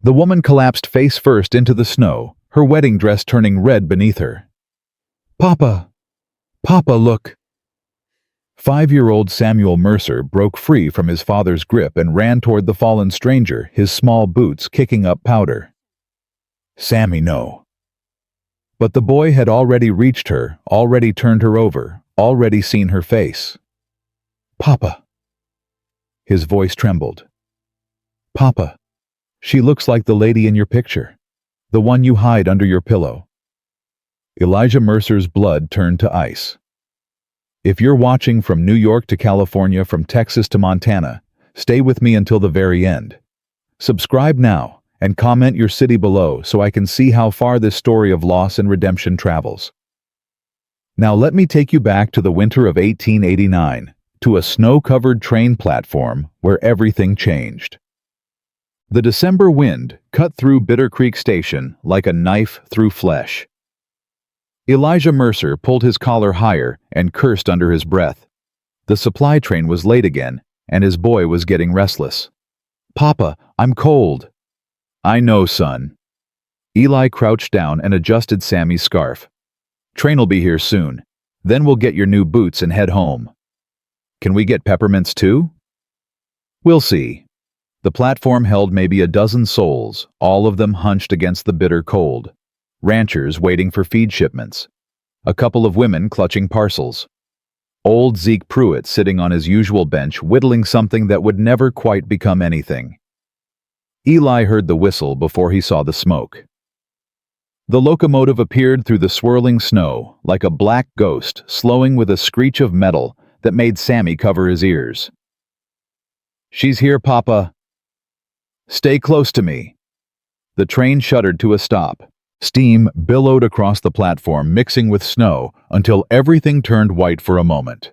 The woman collapsed face first into the snow, her wedding dress turning red beneath her. "Papa! Papa, look!" 5-year-old Samuel Mercer broke free from his father's grip and ran toward the fallen stranger, his small boots kicking up powder. "Sammy, no." But the boy had already reached her, already turned her over, already seen her face. "Papa." His voice trembled. "Papa, she looks like the lady in your picture, the one you hide under your pillow." Elijah Mercer's blood turned to ice. If you're watching from New York to California, from Texas to Montana, stay with me until the very end. Subscribe now and comment your city below so I can see how far this story of loss and redemption travels. Now let me take you back to the winter of 1889, to a snow-covered train platform where everything changed. The December wind cut through Bitter Creek Station like a knife through flesh. Elijah Mercer pulled his collar higher and cursed under his breath. The supply train was late again, and his boy was getting restless. "Papa, I'm cold." "I know, son." Eli crouched down and adjusted Sammy's scarf. "Train'll be here soon. Then we'll get your new boots and head home." "Can we get peppermints too?" "We'll see." The platform held maybe a dozen souls, all of them hunched against the bitter cold. Ranchers waiting for feed shipments. A couple of women clutching parcels. Old Zeke Pruitt sitting on his usual bench whittling something that would never quite become anything. Eli heard the whistle before he saw the smoke. The locomotive appeared through the swirling snow like a black ghost, slowing with a screech of metal that made Sammy cover his ears. "She's here, Papa." "Stay close to me." The train shuddered to a stop. Steam billowed across the platform, mixing with snow, until everything turned white for a moment.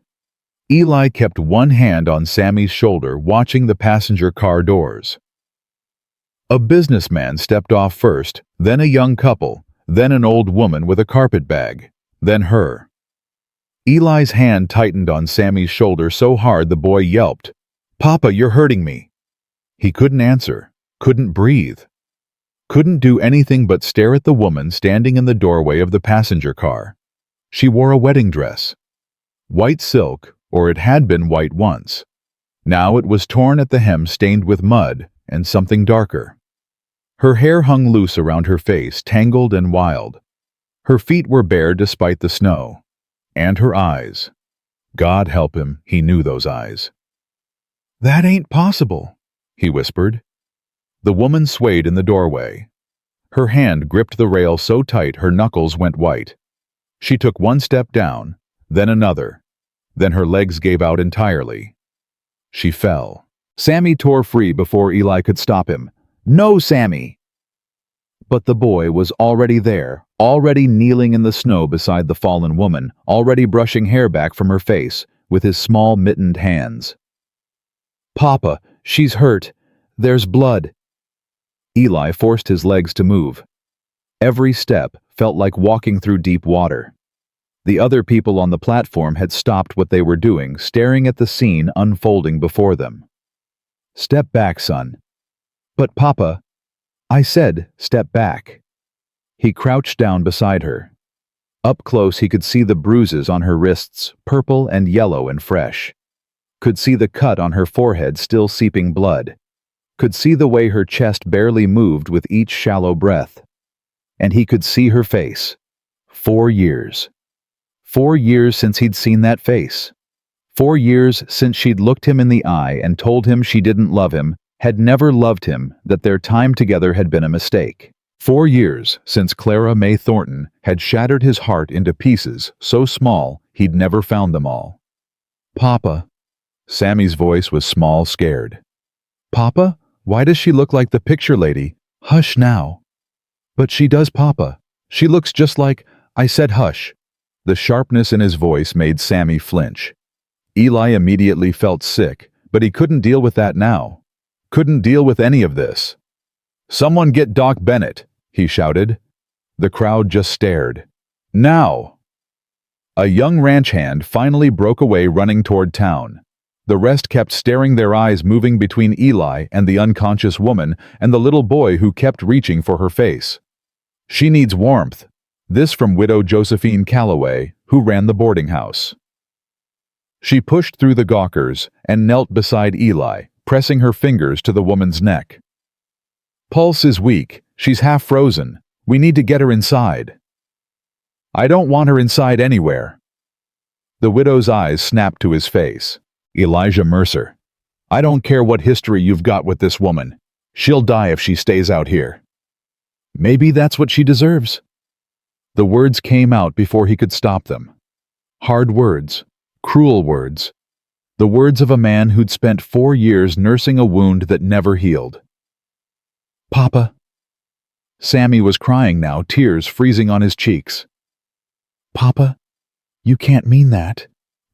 Eli kept one hand on Sammy's shoulder, watching the passenger car doors. A businessman stepped off first, then a young couple, then an old woman with a carpet bag, then her. Eli's hand tightened on Sammy's shoulder so hard the boy yelped, "Papa, you're hurting me." He couldn't answer, couldn't breathe, couldn't do anything but stare at the woman standing in the doorway of the passenger car. She wore a wedding dress. White silk, or it had been white once. Now it was torn at the hem, stained with mud and something darker. Her hair hung loose around her face, tangled and wild. Her feet were bare despite the snow. And her eyes. God help him, he knew those eyes. "That ain't possible," he whispered. The woman swayed in the doorway. Her hand gripped the rail so tight her knuckles went white. She took one step down, then another. Then her legs gave out entirely. She fell. Sammy tore free before Eli could stop him. "No, Sammy!" But the boy was already there, already kneeling in the snow beside the fallen woman, already brushing hair back from her face with his small mittened hands. "Papa, she's hurt. There's blood." Eli forced his legs to move. Every step felt like walking through deep water. The other people on the platform had stopped what they were doing, staring at the scene unfolding before them. "Step back, son." "But Papa," "I said, step back." He crouched down beside her. Up close he could see the bruises on her wrists, purple and yellow and fresh. Could see the cut on her forehead still seeping blood. Could see the way her chest barely moved with each shallow breath. And he could see her face. 4 years. 4 years since he'd seen that face. 4 years since she'd looked him in the eye and told him she didn't love him, had never loved him, that their time together had been a mistake. 4 years since Clara May Thornton had shattered his heart into pieces so small he'd never found them all. "Papa." Sammy's voice was small, scared. "Papa? Why does she look like the picture lady? Hush now." "But she does, Papa. She looks just like—" "I said hush." The sharpness in his voice made Sammy flinch. Eli immediately felt sick, but he couldn't deal with that now. Couldn't deal with any of this. "Someone get Doc Bennett," he shouted. The crowd just stared. "Now!" A young ranch hand finally broke away running toward town. The rest kept staring, their eyes moving between Eli and the unconscious woman and the little boy who kept reaching for her face. "She needs warmth." This from widow Josephine Calloway, who ran the boarding house. She pushed through the gawkers and knelt beside Eli, pressing her fingers to the woman's neck. "Pulse is weak. She's half frozen. We need to get her inside." "I don't want her inside anywhere." The widow's eyes snapped to his face. "Elijah Mercer, I don't care what history you've got with this woman. She'll die if she stays out here." "Maybe that's what she deserves." The words came out before he could stop them. Hard words, cruel words. The words of a man who'd spent 4 years nursing a wound that never healed. "Papa." Sammy was crying now, tears freezing on his cheeks. "Papa, you can't mean that.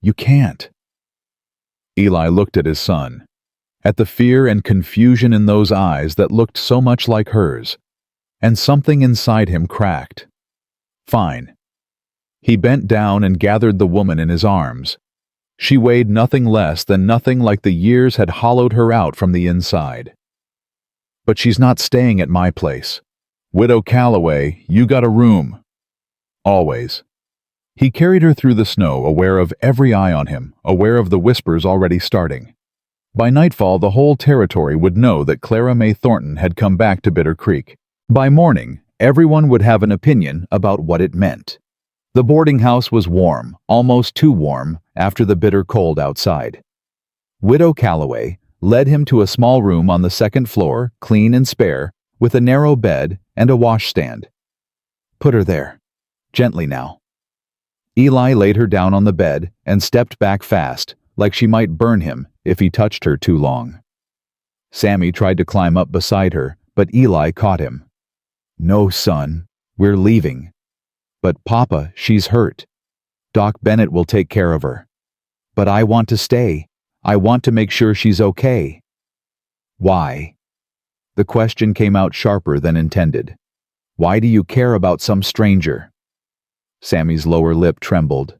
You can't." Eli looked at his son, at the fear and confusion in those eyes that looked so much like hers, and something inside him cracked. "Fine." He bent down and gathered the woman in his arms. She weighed nothing less than nothing, like the years had hollowed her out from the inside. "But she's not staying at my place. Widow Calloway, you got a room. Always." He carried her through the snow, aware of every eye on him, aware of the whispers already starting. By nightfall, the whole territory would know that Clara May Thornton had come back to Bitter Creek. By morning, everyone would have an opinion about what it meant. The boarding house was warm, almost too warm, after the bitter cold outside. Widow Calloway led him to a small room on the second floor, clean and spare, with a narrow bed and a washstand. "Put her there. Gently now." Eli laid her down on the bed and stepped back fast, like she might burn him if he touched her too long. Sammy tried to climb up beside her, but Eli caught him. "No, son, we're leaving." "But Papa, she's hurt. Doc Bennett will take care of her." "But I want to stay. I want to make sure she's okay." "Why?" The question came out sharper than intended. "Why do you care about some stranger?" Sammy's lower lip trembled.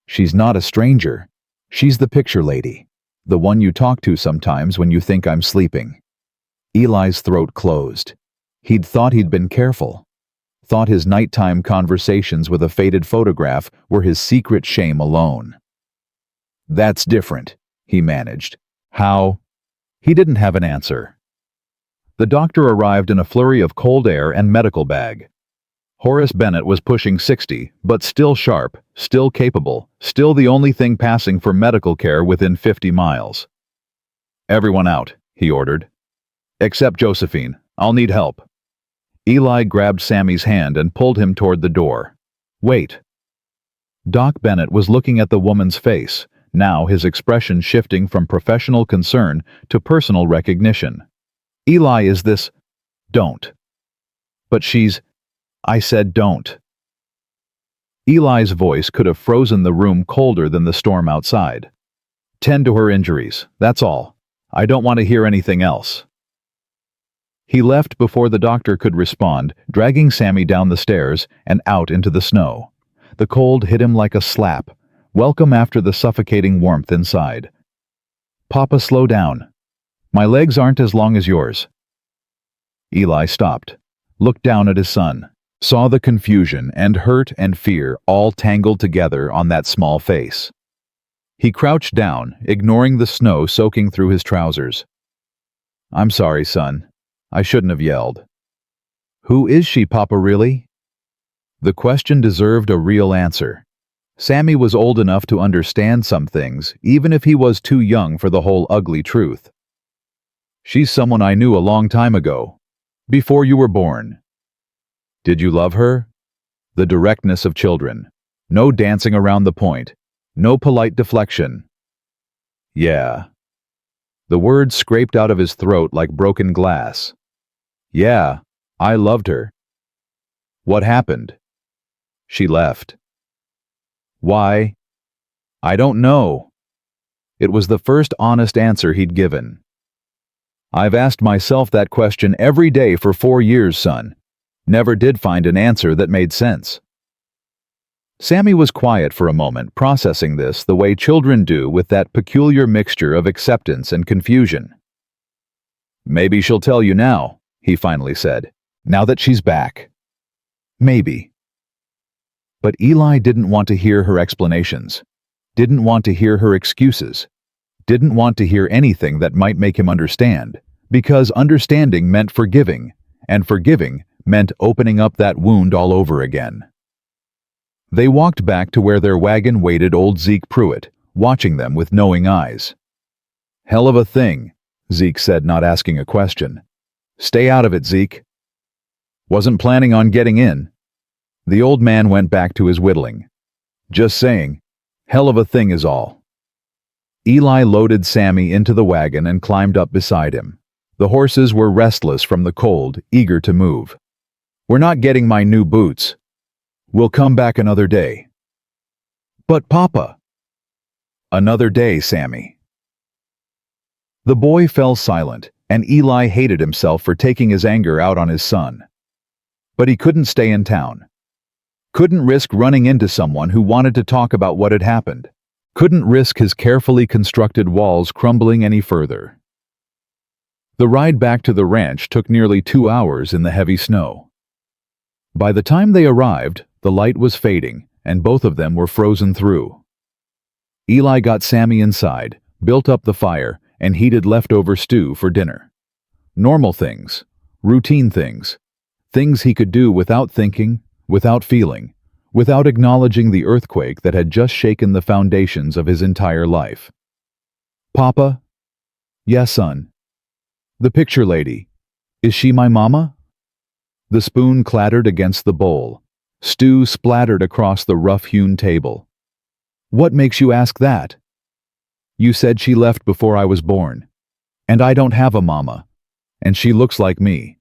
"She's not a stranger. She's the picture lady. The one you talk to sometimes when you think I'm sleeping." Eli's throat closed. He'd thought he'd been careful. Thought his nighttime conversations with a faded photograph were his secret shame alone. "That's different," he managed. "How?" He didn't have an answer. The doctor arrived in a flurry of cold air and medical bag. Horace Bennett was pushing 60, but still sharp, still capable, still the only thing passing for medical care within 50 miles. "Everyone out," he ordered. "Except Josephine. I'll need help." Eli grabbed Sammy's hand and pulled him toward the door. "Wait." Doc Bennett was looking at the woman's face, now his expression shifting from professional concern to personal recognition. "Eli, is this—" "Don't." "But she's—" "I said don't." Eli's voice could have frozen the room colder than the storm outside. "Tend to her injuries, that's all. I don't want to hear anything else." He left before the doctor could respond, dragging Sammy down the stairs and out into the snow. The cold hit him like a slap, welcome after the suffocating warmth inside. "Papa, slow down. My legs aren't as long as yours." Eli stopped, looked down at his son, saw the confusion and hurt and fear all tangled together on that small face. He crouched down, ignoring the snow soaking through his trousers. "I'm sorry, son. I shouldn't have yelled." "Who is she, Papa, really?" The question deserved a real answer. Sammy was old enough to understand some things, even if he was too young for the whole ugly truth. "She's someone I knew a long time ago, before you were born." "Did you love her?" The directness of children. No dancing around the point. No polite deflection. "Yeah." The words scraped out of his throat like broken glass. "Yeah, I loved her." "What happened?" "She left." "Why?" "I don't know." It was the first honest answer he'd given. "I've asked myself that question every day for 4 years, son. Never did find an answer that made sense." Sammy was quiet for a moment, processing this the way children do, with that peculiar mixture of acceptance and confusion. "Maybe she'll tell you now," he finally said, "now that she's back." Maybe. But Eli didn't want to hear her explanations, didn't want to hear her excuses, didn't want to hear anything that might make him understand, because understanding meant forgiving, and forgiving meant opening up that wound all over again. They walked back to where their wagon waited, old Zeke Pruitt, watching them with knowing eyes. "Hell of a thing," Zeke said, not asking a question. "Stay out of it, Zeke." "Wasn't planning on getting in." The old man went back to his whittling. "Just saying, hell of a thing is all." Eli loaded Sammy into the wagon and climbed up beside him. The horses were restless from the cold, eager to move. "We're not getting my new boots. We'll come back another day." "But Papa." "Another day, Sammy." The boy fell silent, and Eli hated himself for taking his anger out on his son. But he couldn't stay in town. Couldn't risk running into someone who wanted to talk about what had happened. Couldn't risk his carefully constructed walls crumbling any further. The ride back to the ranch took nearly 2 hours in the heavy snow. By the time they arrived, the light was fading, and both of them were frozen through. Eli got Sammy inside, built up the fire, and heated leftover stew for dinner. Normal things, routine things, things he could do without thinking, without feeling, without acknowledging the earthquake that had just shaken the foundations of his entire life. "Papa?" "Yes, son." "The picture lady. Is she my mama?" The spoon clattered against the bowl. Stew splattered across the rough-hewn table. "What makes you ask that?" "You said she left before I was born. And I don't have a mama. And she looks like me.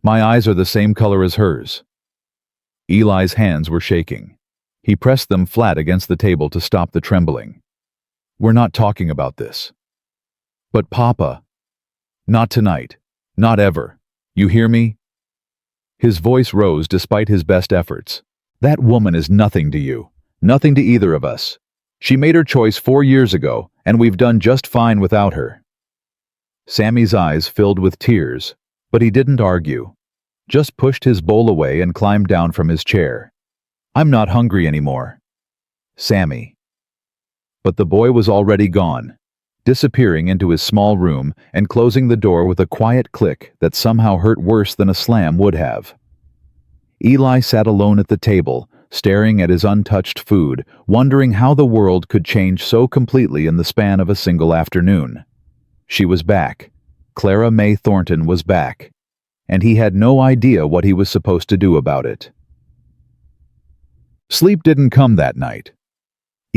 My eyes are the same color as hers." Eli's hands were shaking. He pressed them flat against the table to stop the trembling. "We're not talking about this." "But Papa." "Not tonight. Not ever. You hear me?" His voice rose despite his best efforts. "That woman is nothing to you. Nothing to either of us. She made her choice 4 years ago, and we've done just fine without her." Sammy's eyes filled with tears, but he didn't argue. Just pushed his bowl away and climbed down from his chair. "I'm not hungry anymore." "Sammy." But the boy was already gone, disappearing into his small room and closing the door with a quiet click that somehow hurt worse than a slam would have. Eli sat alone at the table, staring at his untouched food, wondering how the world could change so completely in the span of a single afternoon. She was back. Clara May Thornton was back. And he had no idea what he was supposed to do about it. Sleep didn't come that night.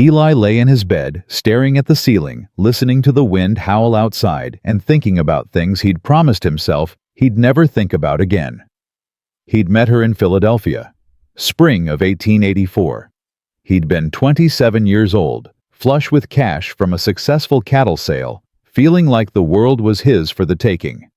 Eli lay in his bed, staring at the ceiling, listening to the wind howl outside and thinking about things he'd promised himself he'd never think about again. He'd met her in Philadelphia, spring of 1884. He'd been 27 years old, flush with cash from a successful cattle sale, feeling like the world was his for the taking.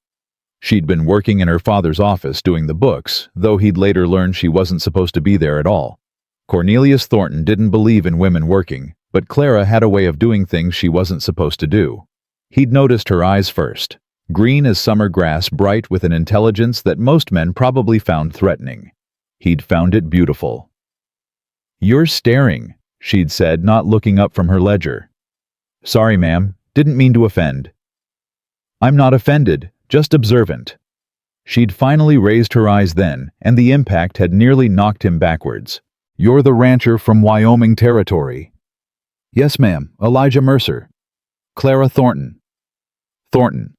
She'd been working in her father's office doing the books, though he'd later learned she wasn't supposed to be there at all. Cornelius Thornton didn't believe in women working, but Clara had a way of doing things she wasn't supposed to do. He'd noticed her eyes first, green as summer grass, bright with an intelligence that most men probably found threatening. He'd found it beautiful. "You're staring," she'd said, not looking up from her ledger. "Sorry, ma'am, didn't mean to offend." "I'm not offended, just observant." She'd finally raised her eyes then, and the impact had nearly knocked him backwards. "You're the rancher from Wyoming Territory." "Yes, ma'am, Elijah Mercer." "Clara Thornton." "Thornton."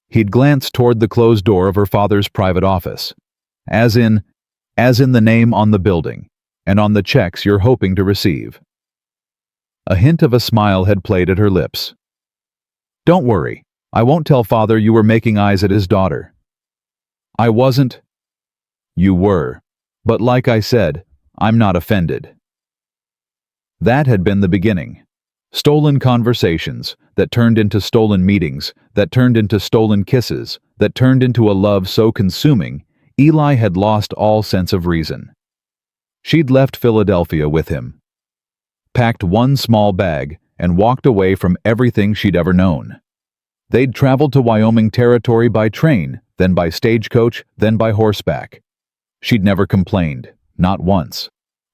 He'd glanced toward the closed door of her father's private office. As in the name on the building, and on the checks you're hoping to receive. A hint of a smile had played at her lips. "Don't worry. I won't tell Father you were making eyes at his daughter." "I wasn't." "You were. But like I said, I'm not offended." That had been the beginning. Stolen conversations that turned into stolen meetings, that turned into stolen kisses, that turned into a love so consuming, Eli had lost all sense of reason. She'd left Philadelphia with him, packed one small bag, and walked away from everything she'd ever known. They'd traveled to Wyoming Territory by train, then by stagecoach, then by horseback. She'd never complained, not once.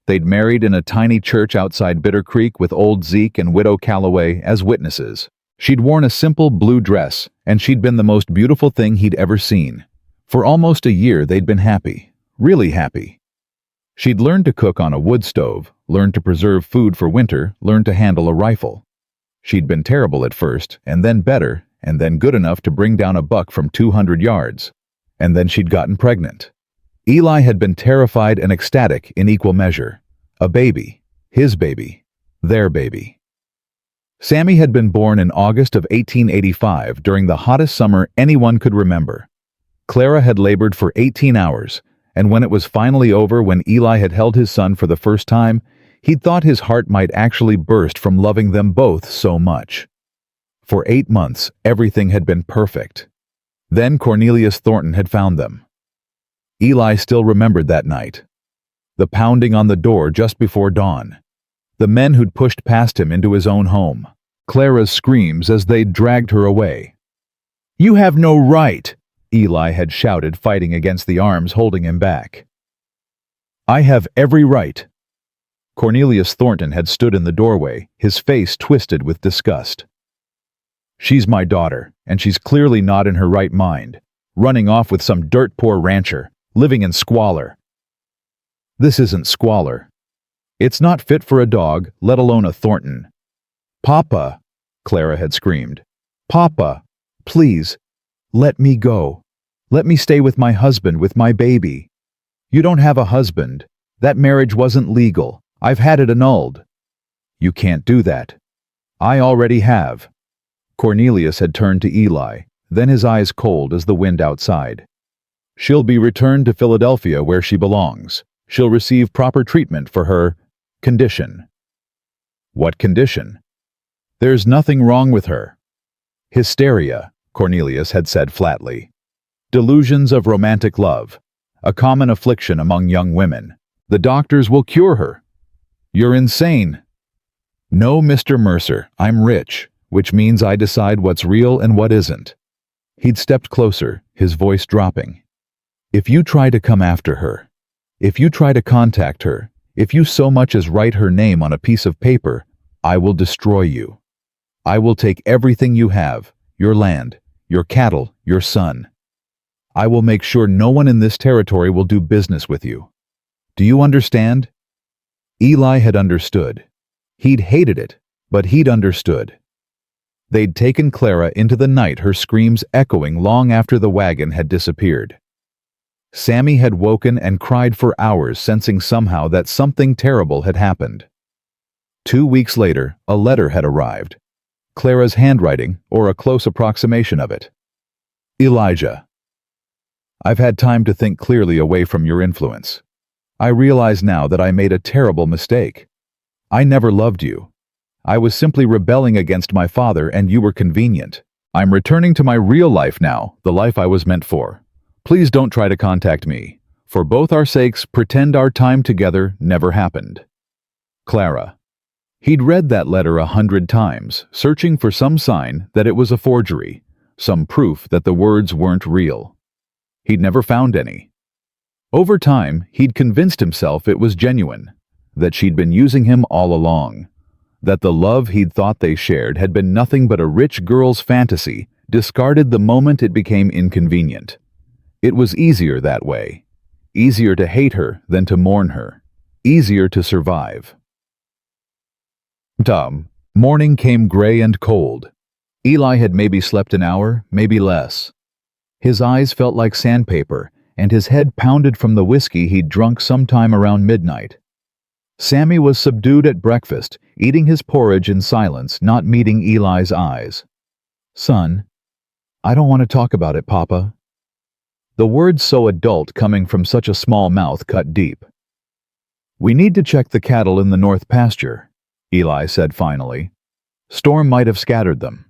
They'd married in a tiny church outside Bitter Creek with old Zeke and widow Calloway as witnesses. She'd worn a simple blue dress, and she'd been the most beautiful thing he'd ever seen. For almost a year they'd been happy, really happy. She'd learned to cook on a wood stove, learned to preserve food for winter, learned to handle a rifle. She'd been terrible at first, and then better, and then good enough to bring down a buck from 200 yards. And then she'd gotten pregnant. Eli had been terrified and ecstatic in equal measure. A baby. His baby. Their baby. Sammy had been born in August of 1885 during the hottest summer anyone could remember. Clara had labored for 18 hours, and when it was finally over, when Eli had held his son for the first time, he'd thought his heart might actually burst from loving them both so much. For 8 months, everything had been perfect. Then Cornelius Thornton had found them. Eli still remembered that night. The pounding on the door just before dawn. The men who'd pushed past him into his own home. Clara's screams as they'd dragged her away. "You have no right!" Eli had shouted, fighting against the arms holding him back. "I have every right." Cornelius Thornton had stood in the doorway, his face twisted with disgust. "She's my daughter, and she's clearly not in her right mind, running off with some dirt-poor rancher, living in squalor." "This isn't squalor. It's not fit for a dog, let alone a Thornton." "Papa," Clara had screamed. "Papa, please, let me go. Let me stay with my husband, with my baby." "You don't have a husband. That marriage wasn't legal. I've had it annulled." "You can't do that." "I already have." Cornelius had turned to Eli, then his eyes cold as the wind outside. "She'll be returned to Philadelphia where she belongs. She'll receive proper treatment for her condition." "What condition?" "There's nothing wrong with her." "Hysteria," Cornelius had said flatly. "Delusions of romantic love. A common affliction among young women. The doctors will cure her." "You're insane." "No, Mr. Mercer, I'm rich, which means I decide what's real and what isn't." He'd stepped closer, his voice dropping. "If you try to come after her, if you try to contact her, if you so much as write her name on a piece of paper, I will destroy you. I will take everything you have, your land, your cattle, your son. I will make sure no one in this territory will do business with you. Do you understand?" Eli had understood. He'd hated it, but he'd understood. They'd taken Clara into the night, her screams echoing long after the wagon had disappeared. Sammy had woken and cried for hours, sensing somehow that something terrible had happened. 2 weeks later, a letter had arrived. Clara's handwriting, or a close approximation of it. "Elijah, I've had time to think clearly away from your influence. I realize now that I made a terrible mistake. I never loved you. I was simply rebelling against my father, and you were convenient. I'm returning to my real life now, the life I was meant for. Please don't try to contact me. For both our sakes, pretend our time together never happened. Clara." He'd read that letter 100 times, searching for some sign that it was a forgery, some proof that the words weren't real. He'd never found any. Over time, he'd convinced himself it was genuine, that she'd been using him all along, that the love he'd thought they shared had been nothing but a rich girl's fantasy, discarded the moment it became inconvenient. It was easier that way. Easier to hate her than to mourn her. Easier to survive. Morning came gray and cold. Eli had maybe slept an hour, maybe less. His eyes felt like sandpaper, and his head pounded from the whiskey he'd drunk sometime around midnight. Sammy was subdued at breakfast, eating his porridge in silence, not meeting Eli's eyes. "Son, I don't want to talk about it, Papa." The words, so adult coming from such a small mouth, cut deep. "We need to check the cattle in the north pasture," Eli said finally. "Storm might have scattered them."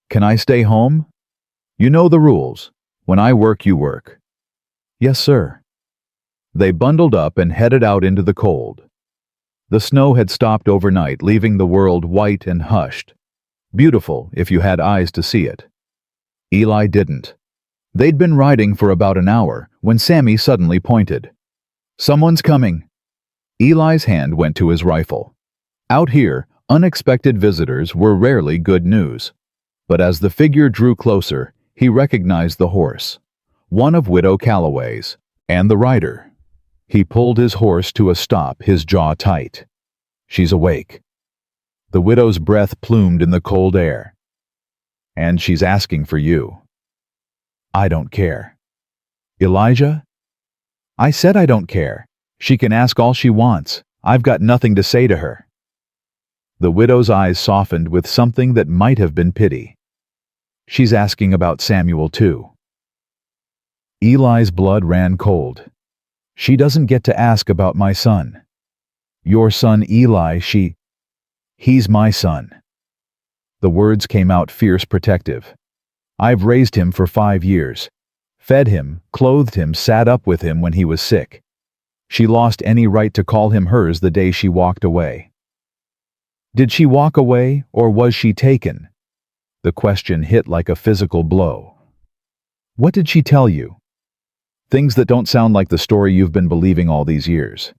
"Can I stay home?" "You know the rules. When I work, you work." "Yes, sir." They bundled up and headed out into the cold. The snow had stopped overnight, leaving the world white and hushed. Beautiful if you had eyes to see it. Eli didn't. They'd been riding for about an hour when Sammy suddenly pointed. "Someone's coming." Eli's hand went to his rifle. Out here, unexpected visitors were rarely good news. But as the figure drew closer, he recognized the horse, one of Widow Calloway's, and the rider. He pulled his horse to a stop, his jaw tight. "She's awake." The widow's breath plumed in the cold air. "And she's asking for you." "I don't care." "Elijah?" "I said I don't care. She can ask all she wants. I've got nothing to say to her." The widow's eyes softened with something that might have been pity. "She's asking about Samuel too." Eli's blood ran cold. "She doesn't get to ask about my son." "Your son Eli, he's my son." The words came out fierce, protective. "I've raised him for 5 years. Fed him, clothed him, sat up with him when he was sick. She lost any right to call him hers the day she walked away." Did she walk away, or was she taken? The question hit like a physical blow. "What did she tell you?" "Things that don't sound like the story you've been believing all these years."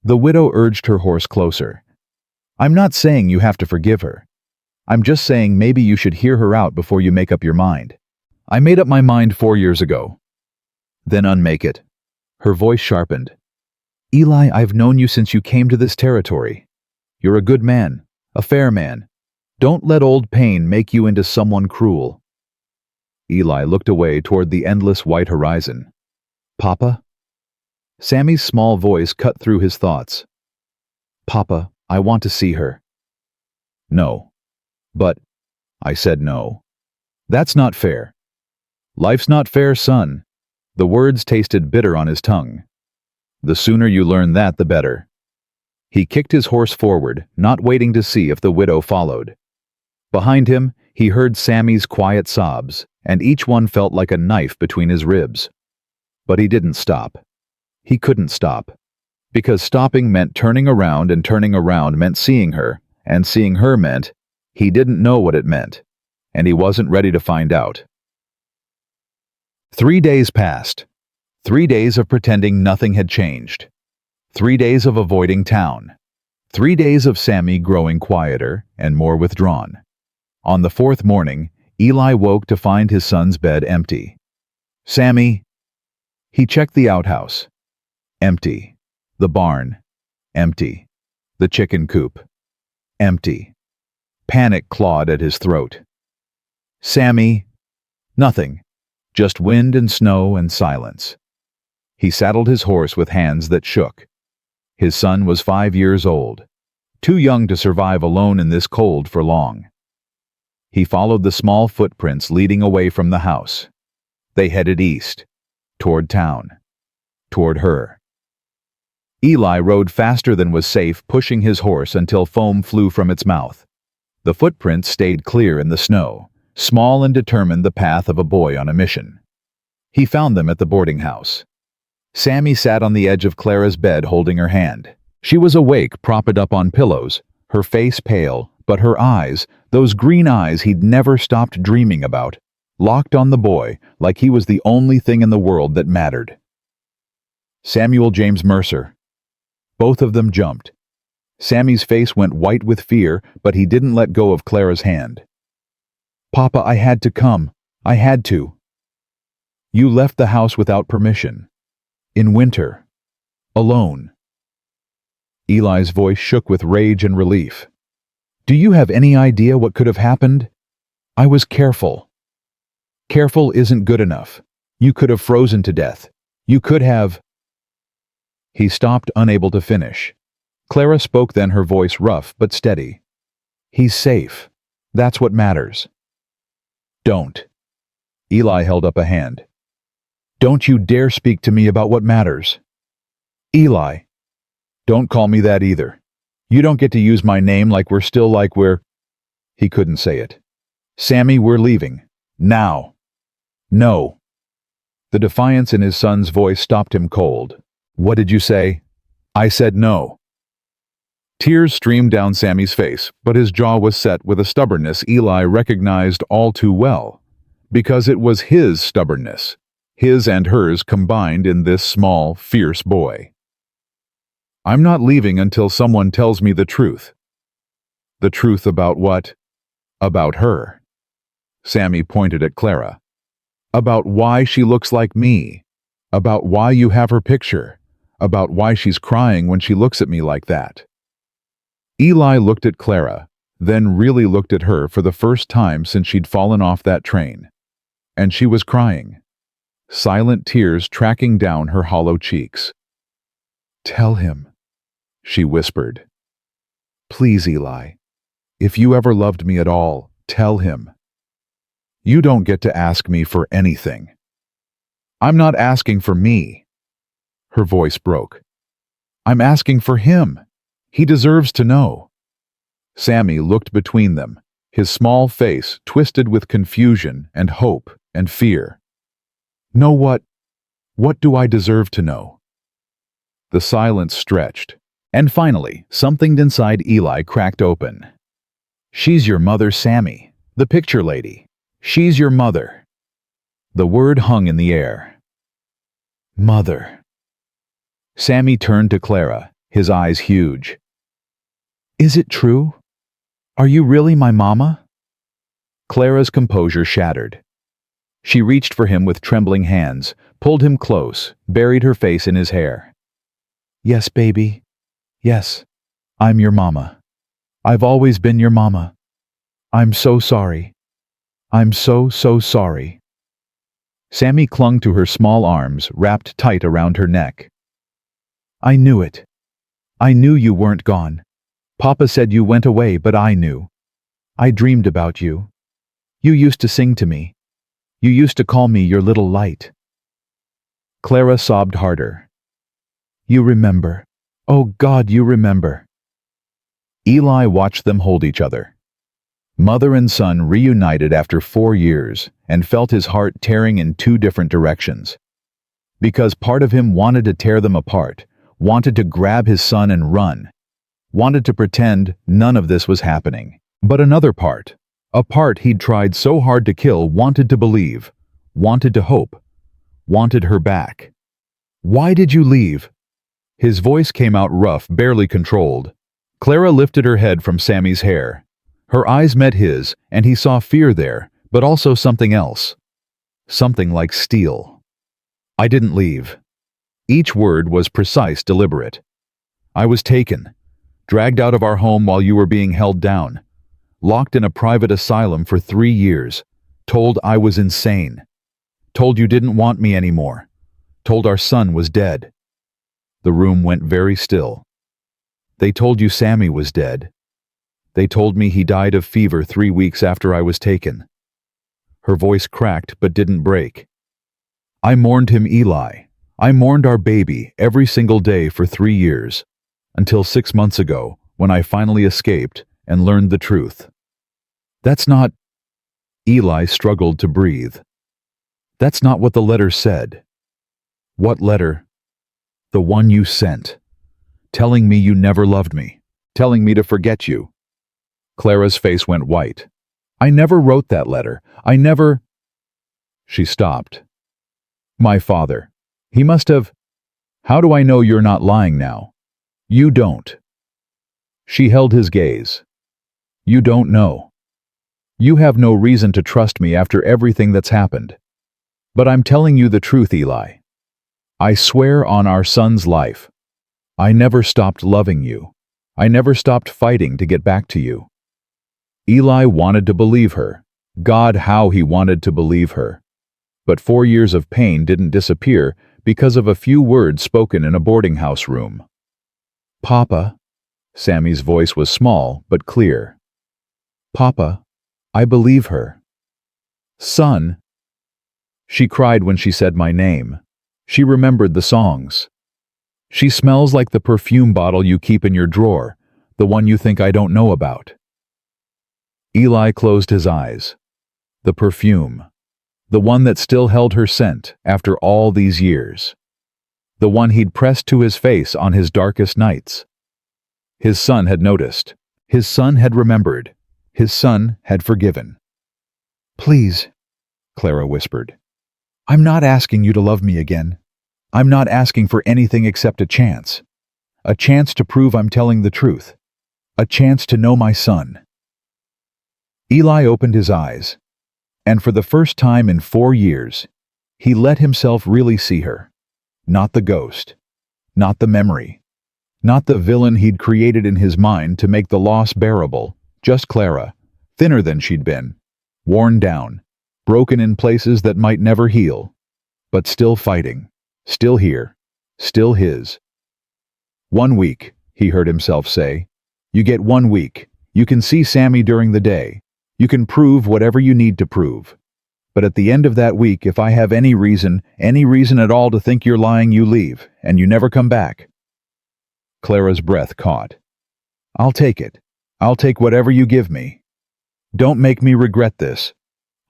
The widow urged her horse closer. "I'm not saying you have to forgive her. I'm just saying maybe you should hear her out before you make up your mind. I made up my mind 4 years ago." "Then unmake it." Her voice sharpened. "Eli, I've known you since you came to this territory. You're a good man, a fair man. Don't let old pain make you into someone cruel." Eli looked away toward the endless white horizon. "Papa?" Sammy's small voice cut through his thoughts. "Papa, I want to see her." "No." "But—" I said no. "That's not fair." "Life's not fair, son." The words tasted bitter on his tongue. "The sooner you learn that, the better." He kicked his horse forward, not waiting to see if the widow followed. Behind him, he heard Sammy's quiet sobs, and each one felt like a knife between his ribs. But he didn't stop. He couldn't stop. Because stopping meant turning around, and turning around meant seeing her, and seeing her meant he didn't know what it meant, and he wasn't ready to find out. 3 days passed. 3 days of pretending nothing had changed. 3 days of avoiding town. 3 days of Sammy growing quieter and more withdrawn. On the 4th morning, Eli woke to find his son's bed empty. "Sammy?" He checked the outhouse. Empty. The barn. Empty. The chicken coop. Empty. Panic clawed at his throat. "Sammy?" Nothing. Just wind and snow and silence. He saddled his horse with hands that shook. His son was 5 years old, too young to survive alone in this cold for long. He followed the small footprints leading away from the house. They headed east, toward town, toward her. Eli rode faster than was safe, pushing his horse until foam flew from its mouth. The footprints stayed clear in the snow, small and determined, the path of a boy on a mission. He found them at the boarding house. Sammy sat on the edge of Clara's bed holding her hand. She was awake, propped up on pillows, her face pale, but her eyes, those green eyes he'd never stopped dreaming about, locked on the boy like he was the only thing in the world that mattered. "Samuel James Mercer." Both of them jumped. Sammy's face went white with fear, but he didn't let go of Clara's hand. "Papa, I had to come. I had to." "You left the house without permission. In winter. Alone." Eli's voice shook with rage and relief. "Do you have any idea what could have happened? I was careful." "Careful isn't good enough. You could have frozen to death. You could have—" He stopped, unable to finish. Clara spoke then, her voice rough but steady. "He's safe. That's what matters." "Don't." Eli held up a hand. "Don't you dare speak to me about what matters." "Eli." "Don't call me that either. You don't get to use my name like we're—" He couldn't say it. "Sammy, we're leaving. Now." "No." The defiance in his son's voice stopped him cold. "What did you say?" "I said no." Tears streamed down Sammy's face, but his jaw was set with a stubbornness Eli recognized all too well, because it was his stubbornness, his and hers combined in this small, fierce boy. "I'm not leaving until someone tells me the truth." "The truth about what?" "About her." Sammy pointed at Clara. "About why she looks like me. About why you have her picture. About why she's crying when she looks at me like that." Eli looked at Clara, then really looked at her for the first time since she'd fallen off that train. And she was crying, silent tears tracking down her hollow cheeks. "Tell him," she whispered. "Please, Eli. If you ever loved me at all, tell him. You don't get to ask me for anything." "I'm not asking for me." Her voice broke. "I'm asking for him. He deserves to know." Sammy looked between them, his small face twisted with confusion and hope and fear. "Know what? What do I deserve to know?" The silence stretched, and finally, something inside Eli cracked open. "She's your mother, Sammy, the picture lady. She's your mother." The word hung in the air. Mother. Sammy turned to Clara, his eyes huge. "Is it true? Are you really my mama?" Clara's composure shattered. She reached for him with trembling hands, pulled him close, buried her face in his hair. "Yes, baby. Yes, I'm your mama. I've always been your mama. I'm so sorry. I'm so sorry." Sammy clung to her small arms, wrapped tight around her neck. "I knew it. I knew you weren't gone. Papa said you went away, but I knew. I dreamed about you. You used to sing to me. You used to call me your little light." Clara sobbed harder. "You remember. Oh God, you remember." Eli watched them hold each other. Mother and son reunited after 4 years and felt his heart tearing in 2 different directions. Because part of him wanted to tear them apart, wanted to grab his son and run, wanted to pretend none of this was happening. But another part, a part he'd tried so hard to kill, wanted to believe, wanted to hope, wanted her back. "Why did you leave?" His voice came out rough, barely controlled. Clara lifted her head from Sammy's hair. Her eyes met his, and he saw fear there, but also something else. Something like steel. "I didn't leave." Each word was precise, deliberate. "I was taken, dragged out of our home while you were being held down, locked in a private asylum for 3 years, told I was insane, told you didn't want me anymore, told our son was dead." The room went very still. "They told you Sammy was dead. They told me he died of fever 3 weeks after I was taken." Her voice cracked but didn't break. "I mourned him, Eli. I mourned our baby every single day for 3 years, until 6 months ago, when I finally escaped and learned the truth." "That's not—" Eli struggled to breathe. "That's not what the letter said." "What letter?" "The one you sent. Telling me you never loved me. Telling me to forget you." Clara's face went white. "I never wrote that letter. I never—" She stopped. "My father. He must have— How do I know you're not lying now? You don't." She held his gaze. "You don't know. You have no reason to trust me after everything that's happened. But I'm telling you the truth, Eli. I swear on our son's life. I never stopped loving you. I never stopped fighting to get back to you." Eli wanted to believe her. God, how he wanted to believe her. But 4 years of pain didn't disappear because of a few words spoken in a boarding house room. "Papa," Sammy's voice was small but clear. "Papa, I believe her." "Son." She cried when she said my name. She remembered the songs. "She smells like the perfume bottle you keep in your drawer, the one you think I don't know about." Eli closed his eyes. The perfume. The one that still held her scent after all these years. The one he'd pressed to his face on his darkest nights. His son had noticed. His son had remembered. His son had forgiven. "Please," Clara whispered. "I'm not asking you to love me again. I'm not asking for anything except a chance. A chance to prove I'm telling the truth. A chance to know my son." Eli opened his eyes, and for the first time in 4 years, he let himself really see her. Not the ghost. Not the memory. Not the villain he'd created in his mind to make the loss bearable. Just Clara, thinner than she'd been, worn down, broken in places that might never heal, but still fighting, still here, still his. 1 week, he heard himself say. You get 1 week. You can see Sammy during the day. You can prove whatever you need to prove. But at the end of that week, if I have any reason at all to think you're lying, you leave, and you never come back. Clara's breath caught. I'll take it. I'll take whatever you give me. Don't make me regret this.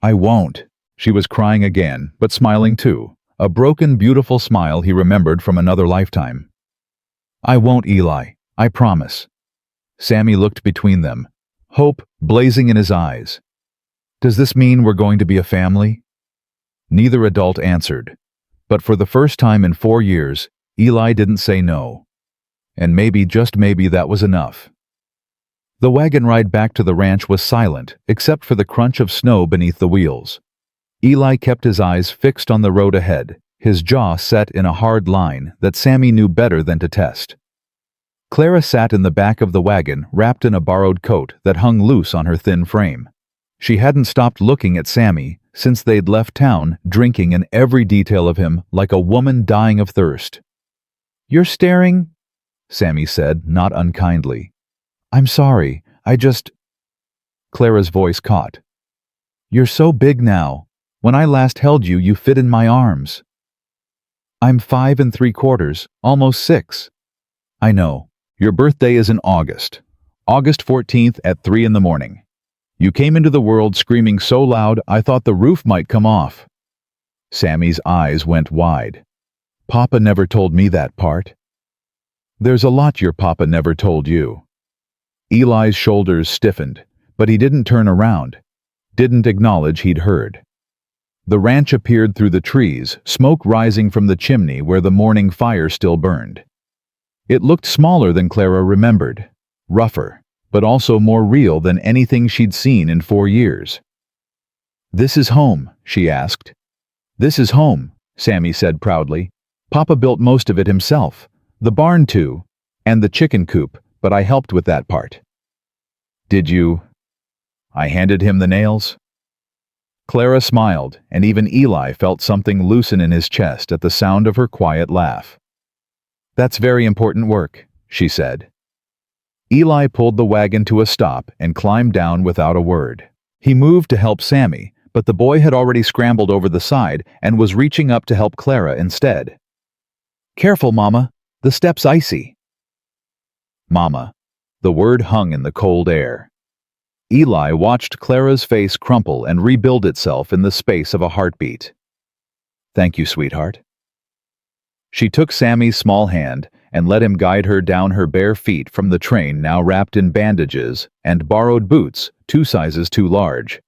I won't. She was crying again, but smiling too. A broken, beautiful smile he remembered from another lifetime. I won't, Eli. I promise. Sammy looked between them, hope blazing in his eyes. Does this mean we're going to be a family? Neither adult answered, but for the first time in 4 years, Eli didn't say no. And maybe, just maybe, that was enough. The wagon ride back to the ranch was silent, except for the crunch of snow beneath the wheels. Eli kept his eyes fixed on the road ahead, his jaw set in a hard line that Sammy knew better than to test. Clara sat in the back of the wagon, wrapped in a borrowed coat that hung loose on her thin frame. She hadn't stopped looking at Sammy since they'd left town, drinking in every detail of him like a woman dying of thirst. You're staring? Sammy said, not unkindly. I'm sorry, Clara's voice caught. You're so big now. When I last held you, you fit in my arms. I'm 5 3/4, almost 6. I know. Your birthday is in August. August 14th at 3 in the morning. You came into the world screaming so loud I thought the roof might come off. Sammy's eyes went wide. Papa never told me that part. There's a lot your papa never told you. Eli's shoulders stiffened, but he didn't turn around, didn't acknowledge he'd heard. The ranch appeared through the trees, smoke rising from the chimney where the morning fire still burned. It looked smaller than Clara remembered, rougher, but also more real than anything she'd seen in 4 years. This is home, she asked. This is home, Sammy said proudly. Papa built most of it himself, the barn too, and the chicken coop, but I helped with that part. Did you? I handed him the nails. Clara smiled, and even Eli felt something loosen in his chest at the sound of her quiet laugh. That's very important work, she said. Eli pulled the wagon to a stop and climbed down without a word. He moved to help Sammy, but the boy had already scrambled over the side and was reaching up to help Clara instead. Careful, Mama. The step's icy. Mama. The word hung in the cold air. Eli watched Clara's face crumple and rebuild itself in the space of a heartbeat. Thank you, sweetheart. She took Sammy's small hand and let him guide her down her bare feet from the train now wrapped in bandages and borrowed boots 2 sizes too large.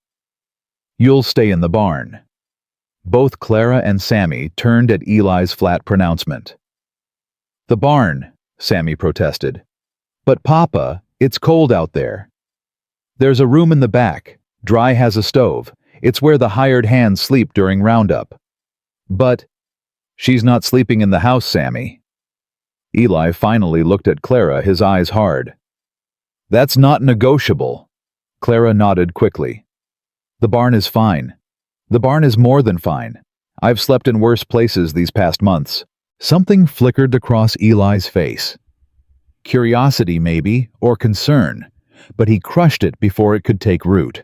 You'll stay in the barn. Both Clara and Sammy turned at Eli's flat pronouncement. The barn, Sammy protested. But Papa, it's cold out there. There's a room in the back. Dry has a stove. It's where the hired hands sleep during roundup. But she's not sleeping in the house, Sammy. Eli finally looked at Clara, his eyes hard. That's not negotiable. Clara nodded quickly. The barn is fine. The barn is more than fine. I've slept in worse places these past months. Something flickered across Eli's face. Curiosity, maybe, or concern, but he crushed it before it could take root.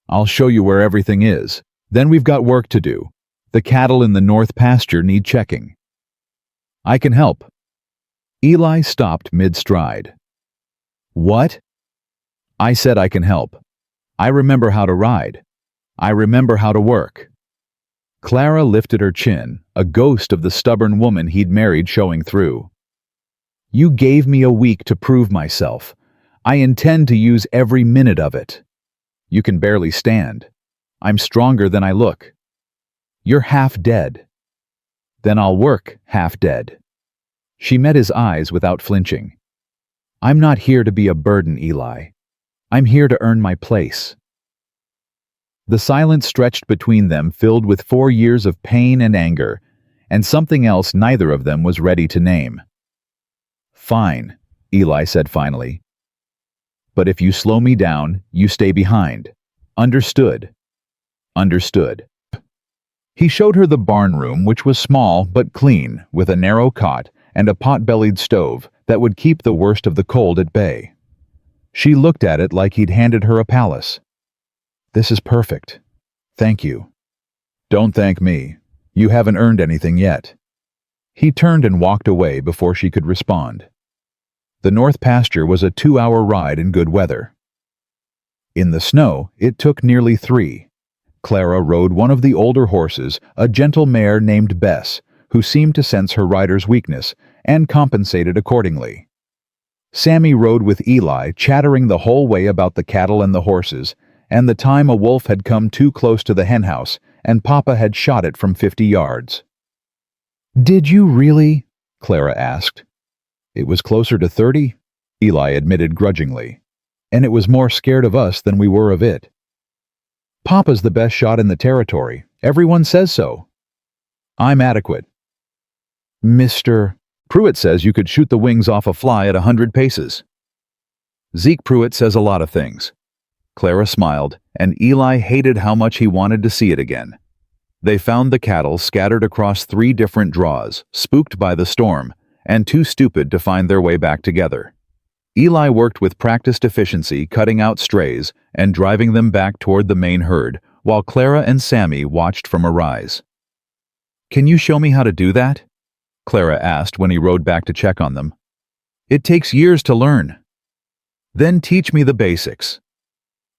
I'll show you where everything is. Then we've got work to do. The cattle in the north pasture need checking. I can help. Eli stopped mid-stride. What? I said I can help. I remember how to ride. I remember how to work. Clara lifted her chin, a ghost of the stubborn woman he'd married showing through. You gave me a week to prove myself. I intend to use every minute of it. You can barely stand. I'm stronger than I look. You're half dead. Then I'll work half dead. She met his eyes without flinching. I'm not here to be a burden, Eli. I'm here to earn my place. The silence stretched between them, filled with 4 years of pain and anger, and something else neither of them was ready to name. Fine, Eli said finally. But if you slow me down, you stay behind. Understood? Understood. He showed her the barn room, which was small but clean, with a narrow cot and a pot-bellied stove that would keep the worst of the cold at bay. She looked at it like he'd handed her a palace. This is perfect. Thank you. Don't thank me. You haven't earned anything yet. He turned and walked away before she could respond. The north pasture was a 2-hour ride in good weather. In the snow, it took nearly 3. Clara rode one of the older horses, a gentle mare named Bess, who seemed to sense her rider's weakness and compensated accordingly. Sammy rode with Eli, chattering the whole way about the cattle and the horses, and the time a wolf had come too close to the henhouse and Papa had shot it from 50 yards. Did you really? Clara asked. It was closer to 30, Eli admitted grudgingly, and it was more scared of us than we were of it. Papa's the best shot in the territory. Everyone says so. I'm adequate. Mr. Pruitt says you could shoot the wings off a fly at 100 paces. Zeke Pruitt says a lot of things. Clara smiled, and Eli hated how much he wanted to see it again. They found the cattle scattered across 3 different draws, spooked by the storm, and too stupid to find their way back together. Eli worked with practiced efficiency, cutting out strays and driving them back toward the main herd, while Clara and Sammy watched from a rise. Can you show me how to do that? Clara asked when he rode back to check on them. It takes years to learn. Then teach me the basics.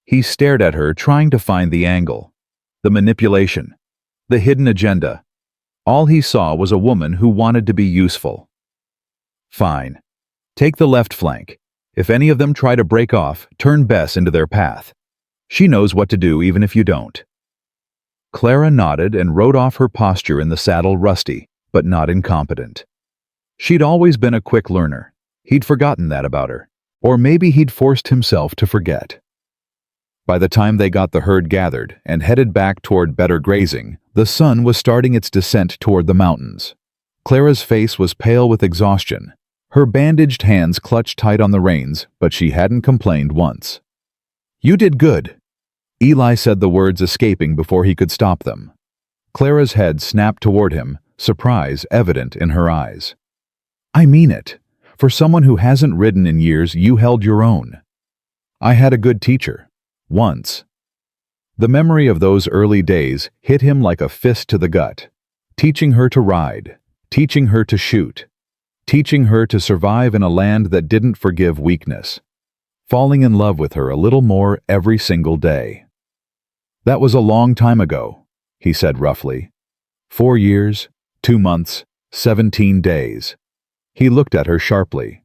He stared at her, trying to find the angle, the manipulation, the hidden agenda. All he saw was a woman who wanted to be useful. Fine. Take the left flank. If any of them try to break off, turn Bess into their path. She knows what to do even if you don't. Clara nodded and rode off, her posture in the saddle rusty, but not incompetent. She'd always been a quick learner. He'd forgotten that about her. Or maybe he'd forced himself to forget. By the time they got the herd gathered and headed back toward better grazing, the sun was starting its descent toward the mountains. Clara's face was pale with exhaustion. Her bandaged hands clutched tight on the reins, but she hadn't complained once. You did good. Eli said the words escaping before he could stop them. Clara's head snapped toward him, surprise evident in her eyes. I mean it. For someone who hasn't ridden in years, you held your own. I had a good teacher. Once. The memory of those early days hit him like a fist to the gut. Teaching her to ride. Teaching her to shoot. Teaching her to survive in a land that didn't forgive weakness. Falling in love with her a little more every single day. That was a long time ago, he said roughly. 4 years, 2 months, 17 days. He looked at her sharply.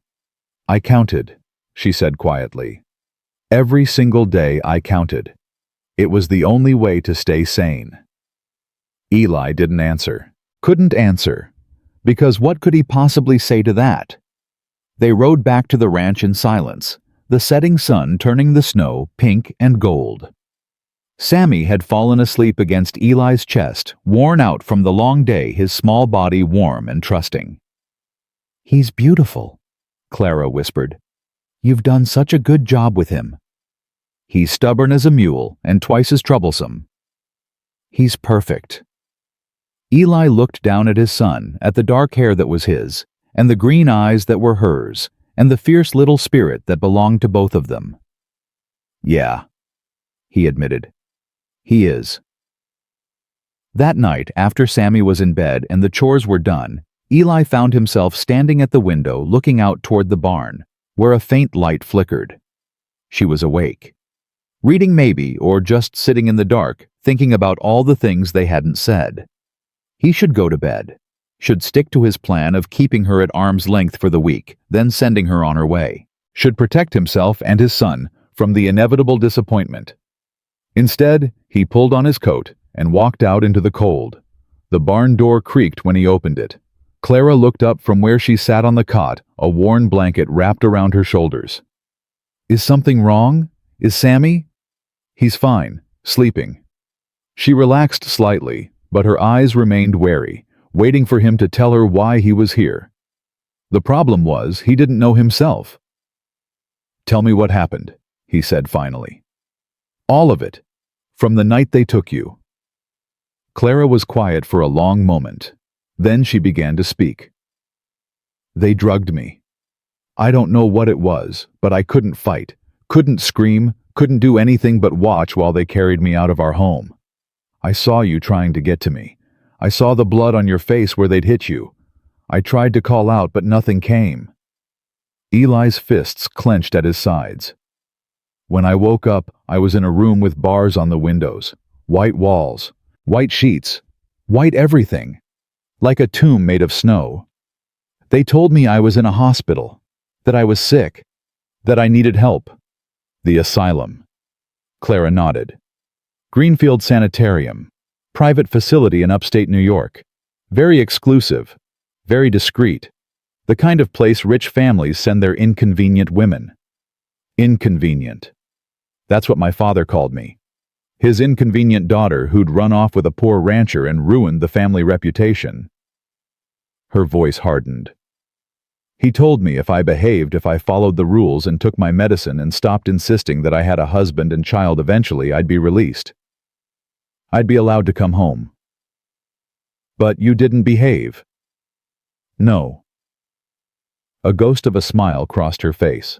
I counted, she said quietly. Every single day I counted. It was the only way to stay sane. Eli didn't answer. Couldn't answer. Because what could he possibly say to that? They rode back to the ranch in silence, the setting sun turning the snow pink and gold. Sammy had fallen asleep against Eli's chest, worn out from the long day, his small body warm and trusting. He's beautiful, Clara whispered. You've done such a good job with him. He's stubborn as a mule and twice as troublesome. He's perfect. Eli looked down at his son, at the dark hair that was his, and the green eyes that were hers, and the fierce little spirit that belonged to both of them. Yeah, he admitted. He is. That night, after Sammy was in bed and the chores were done, Eli found himself standing at the window looking out toward the barn, where a faint light flickered. She was awake. Reading maybe, or just sitting in the dark, thinking about all the things they hadn't said. He should go to bed. Should stick to his plan of keeping her at arm's length for the week, then sending her on her way. Should protect himself and his son from the inevitable disappointment. Instead, he pulled on his coat and walked out into the cold. The barn door creaked when he opened it. Clara looked up from where she sat on the cot, a worn blanket wrapped around her shoulders. "Is something wrong? Is Sammy?" "He's fine, sleeping." She relaxed slightly, but her eyes remained wary, waiting for him to tell her why he was here. The problem was, he didn't know himself. "Tell me what happened," he said finally. "All of it. From the night they took you." Clara was quiet for a long moment. Then she began to speak. "They drugged me. I don't know what it was, but I couldn't fight, couldn't scream, couldn't do anything but watch while they carried me out of our home. I saw you trying to get to me. I saw the blood on your face where they'd hit you. I tried to call out, but nothing came." Eli's fists clenched at his sides. "When I woke up, I was in a room with bars on the windows, white walls, white sheets, white everything, like a tomb made of snow. They told me I was in a hospital, that I was sick, that I needed help." "The asylum." Clara nodded. "Greenfield Sanitarium, private facility in upstate New York. Very exclusive, very discreet. The kind of place rich families send their inconvenient women." Inconvenient. That's what my father called me. His inconvenient daughter who'd run off with a poor rancher and ruined the family reputation. Her voice hardened. "He told me if I followed the rules and took my medicine and stopped insisting that I had a husband and child eventually, I'd be released. I'd be allowed to come home." "But you didn't behave." "No." A ghost of a smile crossed her face.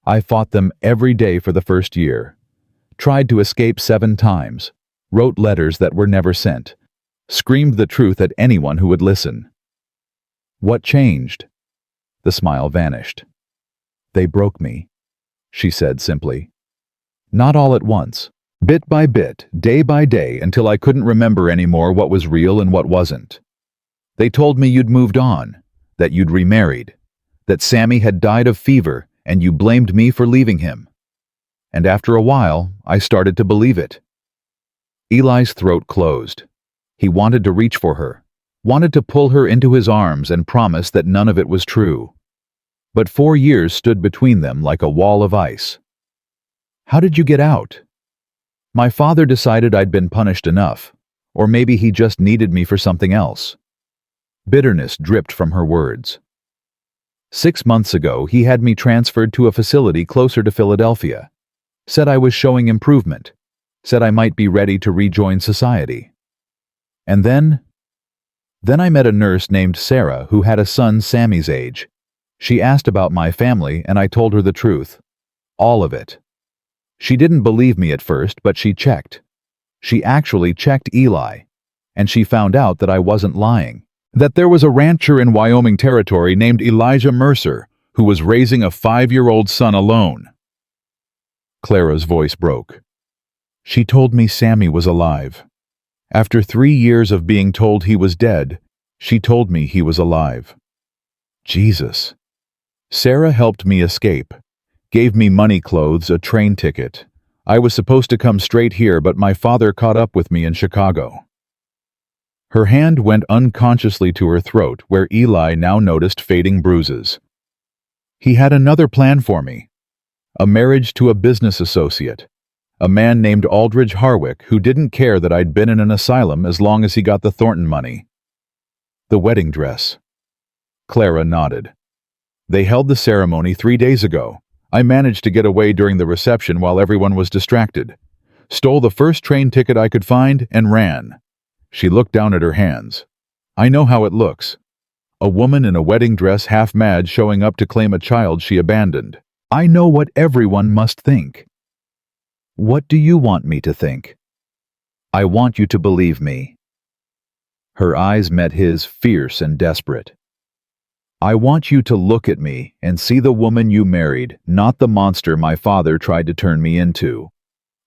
"I fought them every day for the first year. Tried to escape 7 times. Wrote letters that were never sent. Screamed the truth at anyone who would listen." "What changed?" The smile vanished. "They broke me," she said simply. "Not all at once. Bit by bit, day by day, until I couldn't remember anymore what was real and what wasn't. They told me you'd moved on, that you'd remarried, that Sammy had died of fever and you blamed me for leaving him. And after a while, I started to believe it." Eli's throat closed. He wanted to reach for her, wanted to pull her into his arms and promise that none of it was true. But 4 years stood between them like a wall of ice. "How did you get out?" "My father decided I'd been punished enough, or maybe he just needed me for something else." Bitterness dripped from her words. 6 months ago, he had me transferred to a facility closer to Philadelphia. Said I was showing improvement. Said I might be ready to rejoin society. And then I met a nurse named Sarah who had a son Sammy's age. She asked about my family and I told her the truth. All of it. She didn't believe me at first, but she checked. She actually checked Eli. And she found out that I wasn't lying. That there was a rancher in Wyoming Territory named Elijah Mercer who was raising a 5-year-old son alone. Clara's voice broke. She told me Sammy was alive. After 3 years of being told he was dead, she told me he was alive. Jesus. Sarah helped me escape. Gave me money, clothes, a train ticket. I was supposed to come straight here, but my father caught up with me in Chicago. Her hand went unconsciously to her throat, where Eli now noticed fading bruises. He had another plan for me. A marriage to a business associate. A man named Aldridge Harwick who didn't care that I'd been in an asylum as long as he got the Thornton money. The wedding dress. Clara nodded. They held the ceremony 3 days ago. I managed to get away during the reception while everyone was distracted. Stole the first train ticket I could find and ran. She looked down at her hands. I know how it looks. A woman in a wedding dress half mad showing up to claim a child she abandoned. I know what everyone must think. What do you want me to think? I want you to believe me. Her eyes met his, fierce and desperate. I want you to look at me and see the woman you married, not the monster my father tried to turn me into.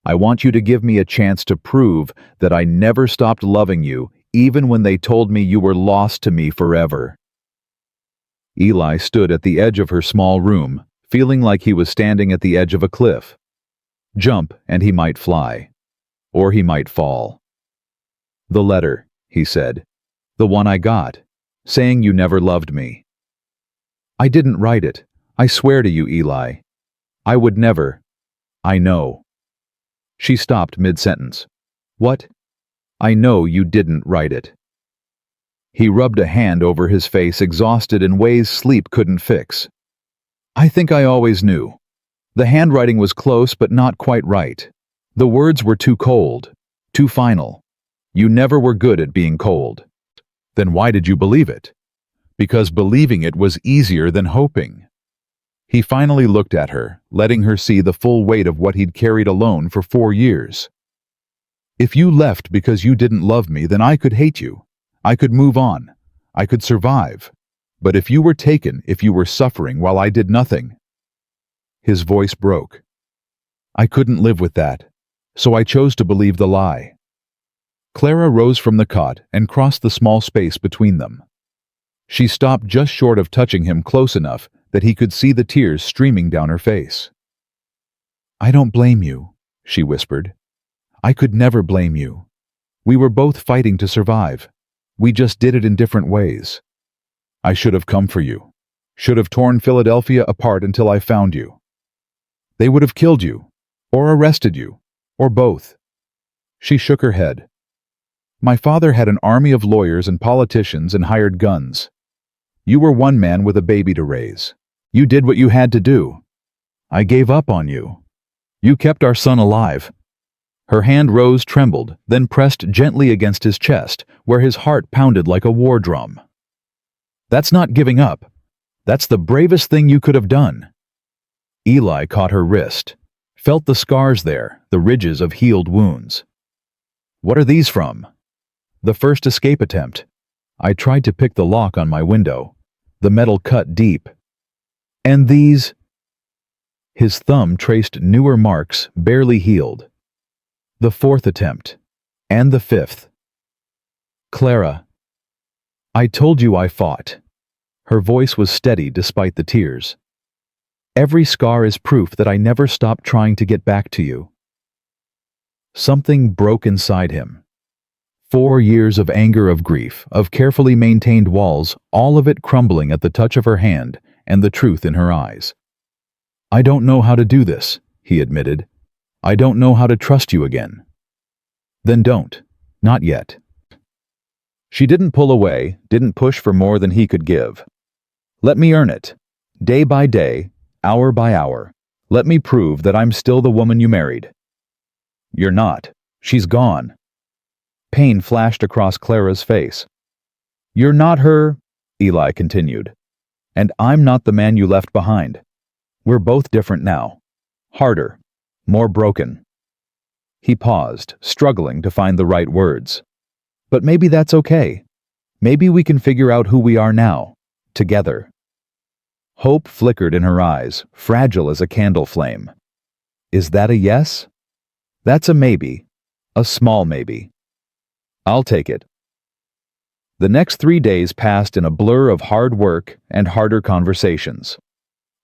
I want you to give me a chance to prove that I never stopped loving you, even when they told me you were lost to me forever." Eli stood at the edge of her small room, feeling like he was standing at the edge of a cliff. Jump, and he might fly. Or he might fall. "The letter," he said. "The one I got, saying you never loved me." "I didn't write it. I swear to you, Eli. I would never. I know." She stopped mid-sentence. "What?" "I know you didn't write it." He rubbed a hand over his face, exhausted in ways sleep couldn't fix. "I think I always knew. The handwriting was close but not quite right. The words were too cold, too final. You never were good at being cold." "Then why did you believe it?" "Because believing it was easier than hoping." He finally looked at her, letting her see the full weight of what he'd carried alone for 4 years. "If you left because you didn't love me, then I could hate you. I could move on. I could survive. But if you were taken, if you were suffering while I did nothing—" His voice broke. "I couldn't live with that, so I chose to believe the lie." Clara rose from the cot and crossed the small space between them. She stopped just short of touching him, close enough that he could see the tears streaming down her face. "I don't blame you," she whispered. "I could never blame you. We were both fighting to survive. We just did it in different ways. I should have come for you. Should have torn Philadelphia apart until I found you. They would have killed you, or arrested you, or both." She shook her head. "My father had an army of lawyers and politicians and hired guns. You were one man with a baby to raise. You did what you had to do. I gave up on you. You kept our son alive." Her hand rose, trembled, then pressed gently against his chest, where his heart pounded like a war drum. "That's not giving up. That's the bravest thing you could have done." Eli caught her wrist, felt the scars there, the ridges of healed wounds. "What are these from?" "The first escape attempt. I tried to pick the lock on my window. The metal cut deep. And these—" His thumb traced newer marks, barely healed. "The fourth attempt. And the fifth." "Clara, I told you I fought." Her voice was steady despite the tears. "Every scar is proof that I never stopped trying to get back to you." Something broke inside him. 4 years of anger, of grief, of carefully maintained walls, all of it crumbling at the touch of her hand and the truth in her eyes. "I don't know how to do this," he admitted. "I don't know how to trust you again." "Then don't. Not yet." She didn't pull away, didn't push for more than he could give. "Let me earn it. Day by day, hour by hour. Let me prove that I'm still the woman you married." "You're not. She's gone." Pain flashed across Clara's face. "You're not her," Eli continued. "And I'm not the man you left behind. We're both different now. Harder. More broken." He paused, struggling to find the right words. "But maybe that's okay. Maybe we can figure out who we are now, together." Hope flickered in her eyes, fragile as a candle flame. "Is that a yes?" "That's a maybe. A small maybe." "I'll take it." The next 3 days passed in a blur of hard work and harder conversations.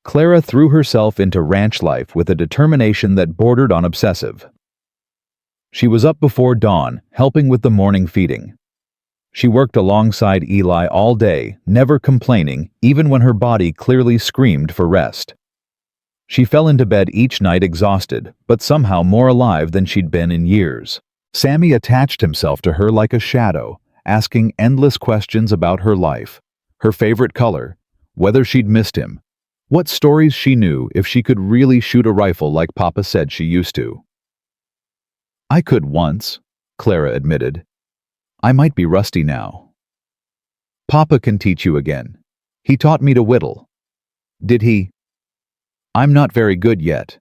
Clara threw herself into ranch life with a determination that bordered on obsessive. She was up before dawn, helping with the morning feeding. She worked alongside Eli all day, never complaining, even when her body clearly screamed for rest. She fell into bed each night exhausted, but somehow more alive than she'd been in years. Sammy attached himself to her like a shadow, asking endless questions about her life, her favorite color, whether she'd missed him, what stories she knew if she could really shoot a rifle like Papa said she used to. "I could once," Clara admitted. "I might be rusty now." "Papa can teach you again. He taught me to whittle." "Did he?" "I'm not very good yet.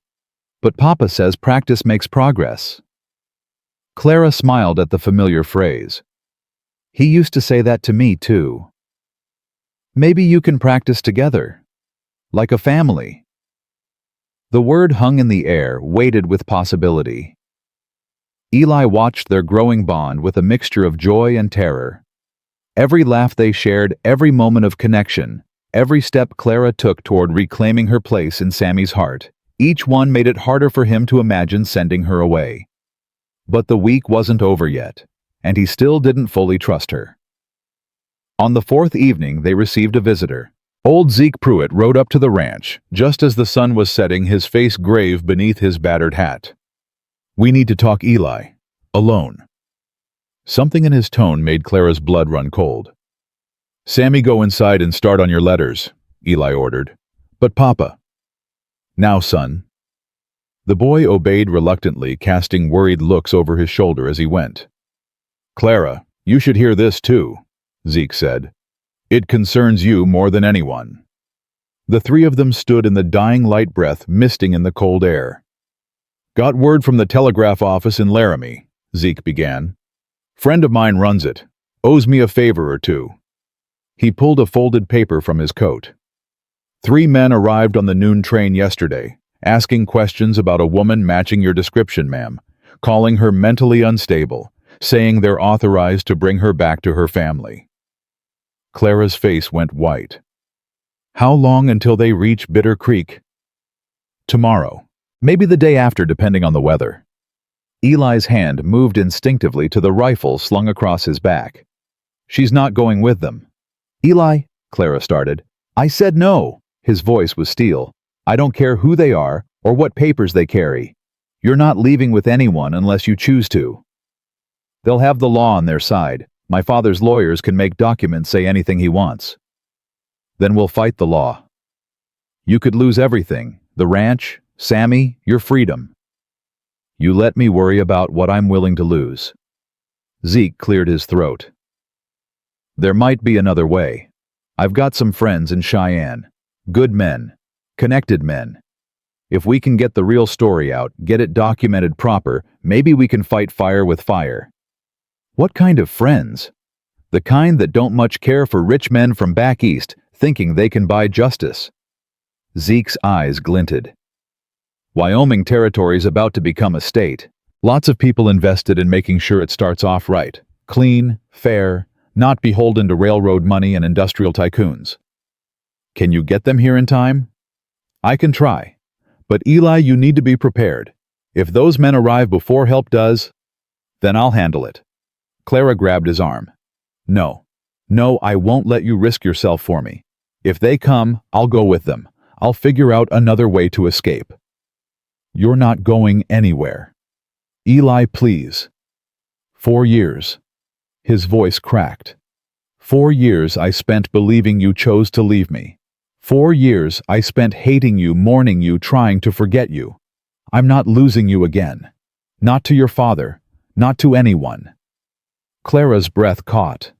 But Papa says practice makes progress." Clara smiled at the familiar phrase. "He used to say that to me, too." "Maybe you can practice together. Like a family." The word hung in the air, weighted with possibility. Eli watched their growing bond with a mixture of joy and terror. Every laugh they shared, every moment of connection, every step Clara took toward reclaiming her place in Sammy's heart, each one made it harder for him to imagine sending her away. But the week wasn't over yet, and he still didn't fully trust her. On the fourth evening, they received a visitor. Old Zeke Pruitt rode up to the ranch, just as the sun was setting, his face grave beneath his battered hat. "We need to talk, Eli. Alone." Something in his tone made Clara's blood run cold. "Sammy, go inside and start on your letters," Eli ordered. "But Papa." "Now, son." The boy obeyed reluctantly, casting worried looks over his shoulder as he went. "Clara, you should hear this too," Zeke said. "It concerns you more than anyone." The three of them stood in the dying light, breath misting in the cold air. "Got word from the telegraph office in Laramie," Zeke began. "Friend of mine runs it. Owes me a favor or two." He pulled a folded paper from his coat. "3 men arrived on the noon train yesterday, asking questions about a woman matching your description, ma'am, calling her mentally unstable, saying they're authorized to bring her back to her family." Clara's face went white. "How long until they reach Bitter Creek?" "Tomorrow. Maybe the day after, depending on the weather." Eli's hand moved instinctively to the rifle slung across his back. "She's not going with them." "Eli," Clara started. "I said no." His voice was steel. "I don't care who they are or what papers they carry. You're not leaving with anyone unless you choose to." "They'll have the law on their side. My father's lawyers can make documents say anything he wants." "Then we'll fight the law." "You could lose everything. The ranch, Sammy, your freedom." "You let me worry about what I'm willing to lose." Zeke cleared his throat. "There might be another way. I've got some friends in Cheyenne. Good men. Connected men. If we can get the real story out, get it documented proper, maybe we can fight fire with fire." "What kind of friends?" "The kind that don't much care for rich men from back east, thinking they can buy justice." Zeke's eyes glinted. "Wyoming Territory's about to become a state. Lots of people invested in making sure it starts off right. Clean, fair, not beholden to railroad money and industrial tycoons. Can you get them here in time?" "I can try. But Eli, you need to be prepared. If those men arrive before help does, then I'll handle it." Clara grabbed his arm. "No. No, I won't let you risk yourself for me. If they come, I'll go with them. I'll figure out another way to escape." "You're not going anywhere." "Eli, please." 4 years. His voice cracked. 4 years I spent believing you chose to leave me. 4 years I spent hating you, mourning you, trying to forget you. I'm not losing you again. Not to your father. Not to anyone. Clara's breath caught.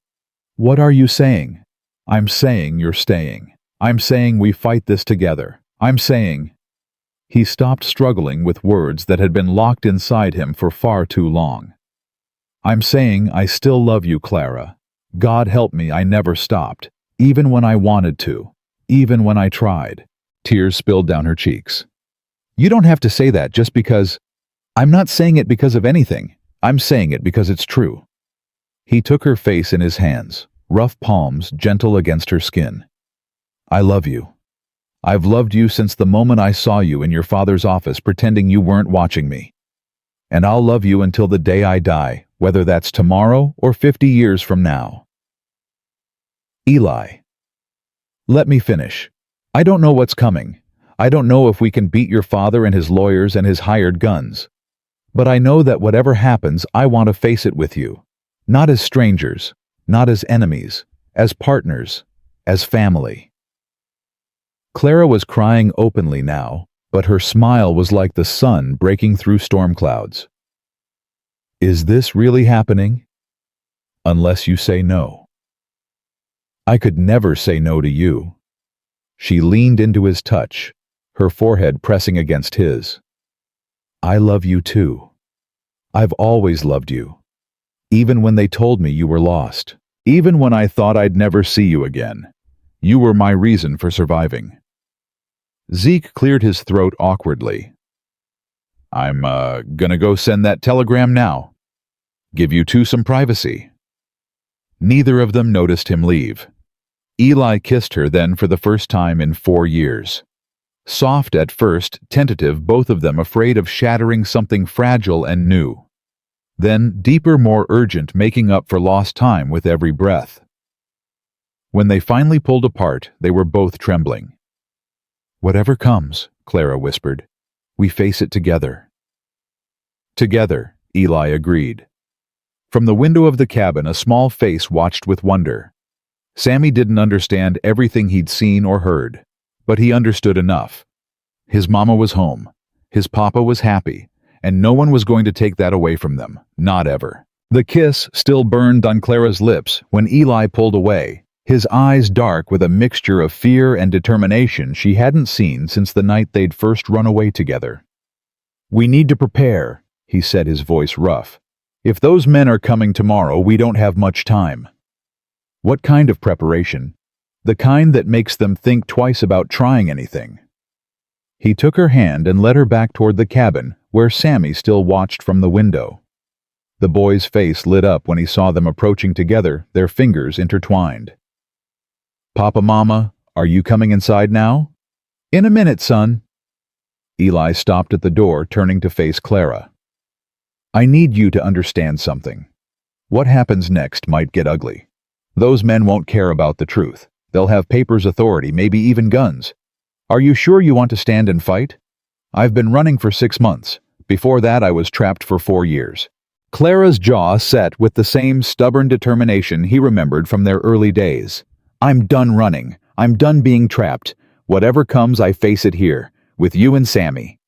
"What are you saying?" "I'm saying you're staying. I'm saying we fight this together. I'm saying—" He stopped, struggling with words that had been locked inside him for far too long. "I'm saying I still love you, Clara. God help me, I never stopped, even when I wanted to, even when I tried." Tears spilled down her cheeks. "You don't have to say that just because—" "I'm not saying it because of anything. I'm saying it because it's true." He took her face in his hands, rough palms gentle against her skin. "I love you. I've loved you since the moment I saw you in your father's office pretending you weren't watching me. And I'll love you until the day I die, whether that's tomorrow or 50 years from now." "Eli." "Let me finish. I don't know what's coming. I don't know if we can beat your father and his lawyers and his hired guns. But I know that whatever happens, I want to face it with you. Not as strangers, not as enemies, as partners, as family." Clara was crying openly now, but her smile was like the sun breaking through storm clouds. "Is this really happening?" "Unless you say no." "I could never say no to you." She leaned into his touch, her forehead pressing against his. "I love you too. I've always loved you. Even when they told me you were lost. Even when I thought I'd never see you again. You were my reason for surviving." Zeke cleared his throat awkwardly. I'm, gonna go send that telegram now. Give you two some privacy." Neither of them noticed him leave. Eli kissed her then for the first time in 4 years. Soft at first, tentative, both of them afraid of shattering something fragile and new. Then, deeper, more urgent, making up for lost time with every breath. When they finally pulled apart, they were both trembling. "Whatever comes," Clara whispered, "we face it together." "Together," Eli agreed. From the window of the cabin, a small face watched with wonder. Sammy didn't understand everything he'd seen or heard, but he understood enough. His mama was home, his papa was happy, and no one was going to take that away from them, not ever. The kiss still burned on Clara's lips when Eli pulled away, his eyes dark with a mixture of fear and determination she hadn't seen since the night they'd first run away together. "We need to prepare," he said, his voice rough. "If those men are coming tomorrow, we don't have much time." "What kind of preparation?" "The kind that makes them think twice about trying anything." He took her hand and led her back toward the cabin, where Sammy still watched from the window. The boy's face lit up when he saw them approaching together, their fingers intertwined. "Papa, Mama, are you coming inside now?" "In a minute, son." Eli stopped at the door, turning to face Clara. "I need you to understand something. What happens next might get ugly. Those men won't care about the truth. They'll have papers, authority, maybe even guns. Are you sure you want to stand and fight? I've been running for 6 months. Before that, I was trapped for 4 years. Clara's jaw set with the same stubborn determination he remembered from their early days. "I'm done running. I'm done being trapped. Whatever comes, I face it here, with you and Sammy.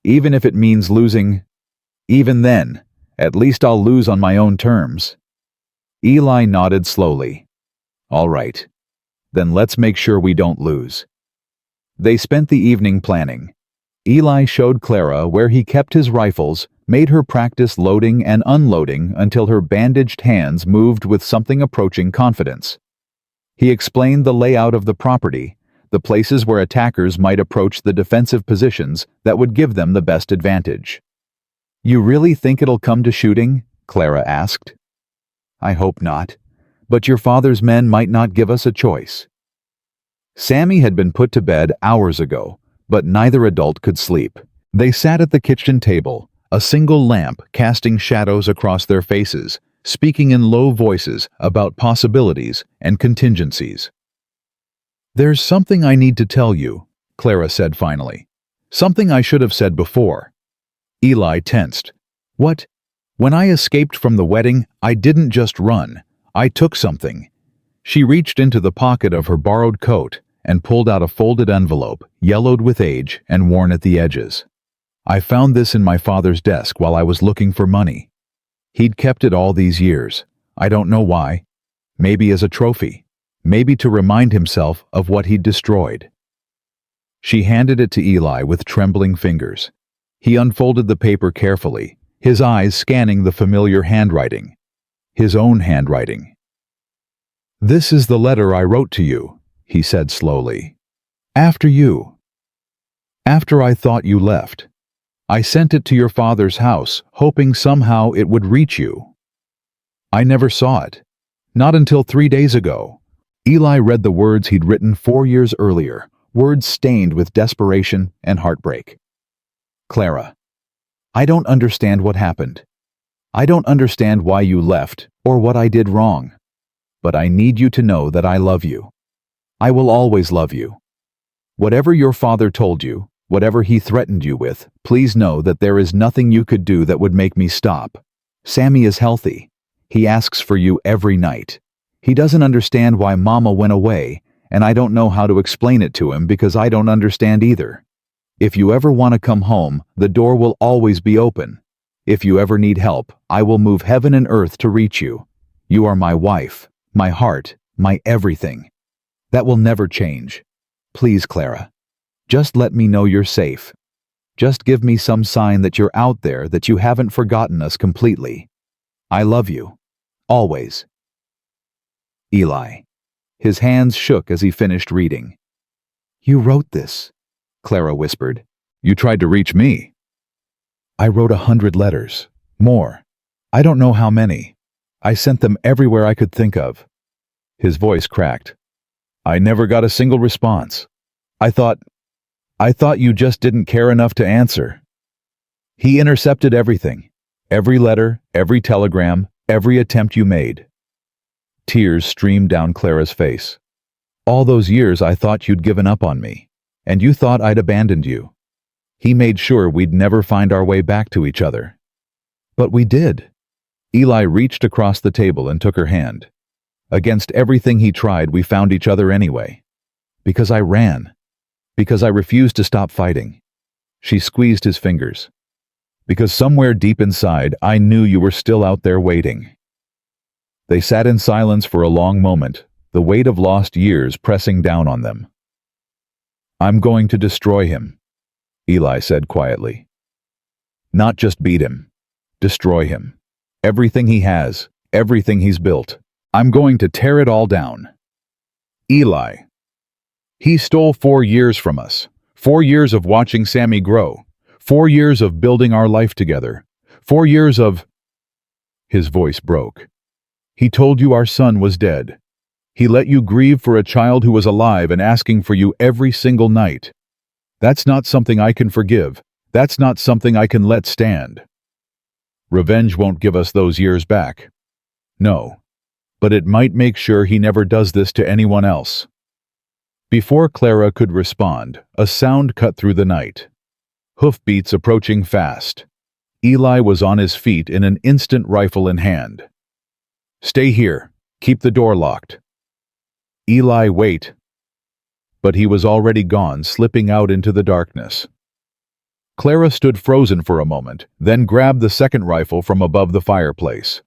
Even if it means losing, even then, at least I'll lose on my own terms." Eli nodded slowly. "All right. Then let's make sure we don't lose." They spent the evening planning. Eli showed Clara where he kept his rifles, made her practice loading and unloading until her bandaged hands moved with something approaching confidence. He explained the layout of the property, the places where attackers might approach the defensive positions that would give them the best advantage. "You really think it'll come to shooting?" Clara asked. "I hope not, but your father's men might not give us a choice." Sammy had been put to bed hours ago, but neither adult could sleep. They sat at the kitchen table, a single lamp casting shadows across their faces, speaking in low voices about possibilities and contingencies. "There's something I need to tell you," Clara said finally. "Something I should have said before." Eli tensed. "What?" "When I escaped from the wedding, I didn't just run. I took something." She reached into the pocket of her borrowed coat and pulled out a folded envelope, yellowed with age and worn at the edges. "I found this in my father's desk while I was looking for money. He'd kept it all these years. I don't know why. Maybe as a trophy. Maybe to remind himself of what he'd destroyed." She handed it to Eli with trembling fingers. He unfolded the paper carefully, his eyes scanning the familiar handwriting. His own handwriting. "This is the letter I wrote to you," he said slowly. "After you. After I thought you left. I sent it to your father's house, hoping somehow it would reach you. I never saw it. Not until 3 days ago." Eli read the words he'd written 4 years earlier, words stained with desperation and heartbreak. "Clara, I don't understand what happened. I don't understand why you left or what I did wrong. But I need you to know that I love you. I will always love you. Whatever your father told you, whatever he threatened you with, please know that there is nothing you could do that would make me stop. Sammy is healthy. He asks for you every night. He doesn't understand why Mama went away, and I don't know how to explain it to him because I don't understand either. If you ever want to come home, the door will always be open. If you ever need help, I will move heaven and earth to reach you. You are my wife, my heart, my everything. That will never change. Please, Clara, just let me know you're safe. Just give me some sign that you're out there, that you haven't forgotten us completely. I love you. Always." Eli. His hands shook as he finished reading. "You wrote this," Clara whispered. "You tried to reach me." I wrote 100 letters. More. I don't know how many. I sent them everywhere I could think of. His voice cracked. I never got a single response. I thought you just didn't care enough to answer. He intercepted everything. Every letter, every telegram, every attempt you made. Tears streamed down Clara's face. All those years I thought you'd given up on me, and you thought I'd abandoned you. He made sure we'd never find our way back to each other. But we did. Eli reached across the table and took her hand. Against everything he tried, we found each other anyway. Because I ran. Because I refused to stop fighting. She squeezed his fingers. Because somewhere deep inside, I knew you were still out there waiting. They sat in silence for a long moment, the weight of lost years pressing down on them. I'm going to destroy him, Eli said quietly. Not just beat him. Destroy him. Everything he has, everything he's built. I'm going to tear it all down. Eli. He stole 4 years from us. 4 years of watching Sammy grow. 4 years of building our life together. 4 years of... His voice broke. He told you our son was dead. He let you grieve for a child who was alive and asking for you every single night. That's not something I can forgive. That's not something I can let stand. Revenge won't give us those years back. No. But it might make sure he never does this to anyone else. Before Clara could respond, a sound cut through the night. Hoofbeats approaching fast. Eli was on his feet in an instant, rifle in hand. Stay here. Keep the door locked. Eli, wait. But he was already gone, slipping out into the darkness. Clara stood frozen for a moment, then grabbed the second rifle from above the fireplace.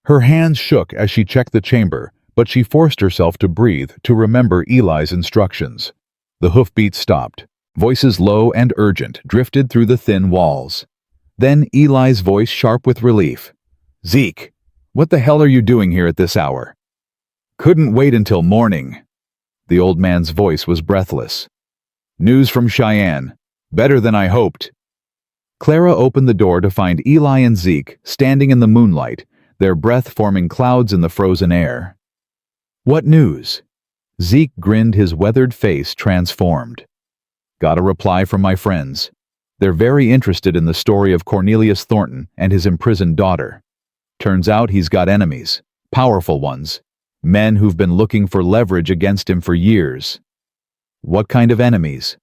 Her hands shook as she checked the chamber, but she forced herself to breathe, to remember Eli's instructions. The hoofbeats stopped. Voices low and urgent drifted through the thin walls. Then Eli's voice sharp with relief. Zeke, what the hell are you doing here at this hour? Couldn't wait until morning. The old man's voice was breathless. News from Cheyenne. Better than I hoped. Clara opened the door to find Eli and Zeke standing in the moonlight, their breath forming clouds in the frozen air. What news? Zeke grinned, his weathered face transformed. Got a reply from my friends. They're very interested in the story of Cornelius Thornton and his imprisoned daughter. Turns out he's got enemies, powerful ones, men who've been looking for leverage against him for years. What kind of enemies?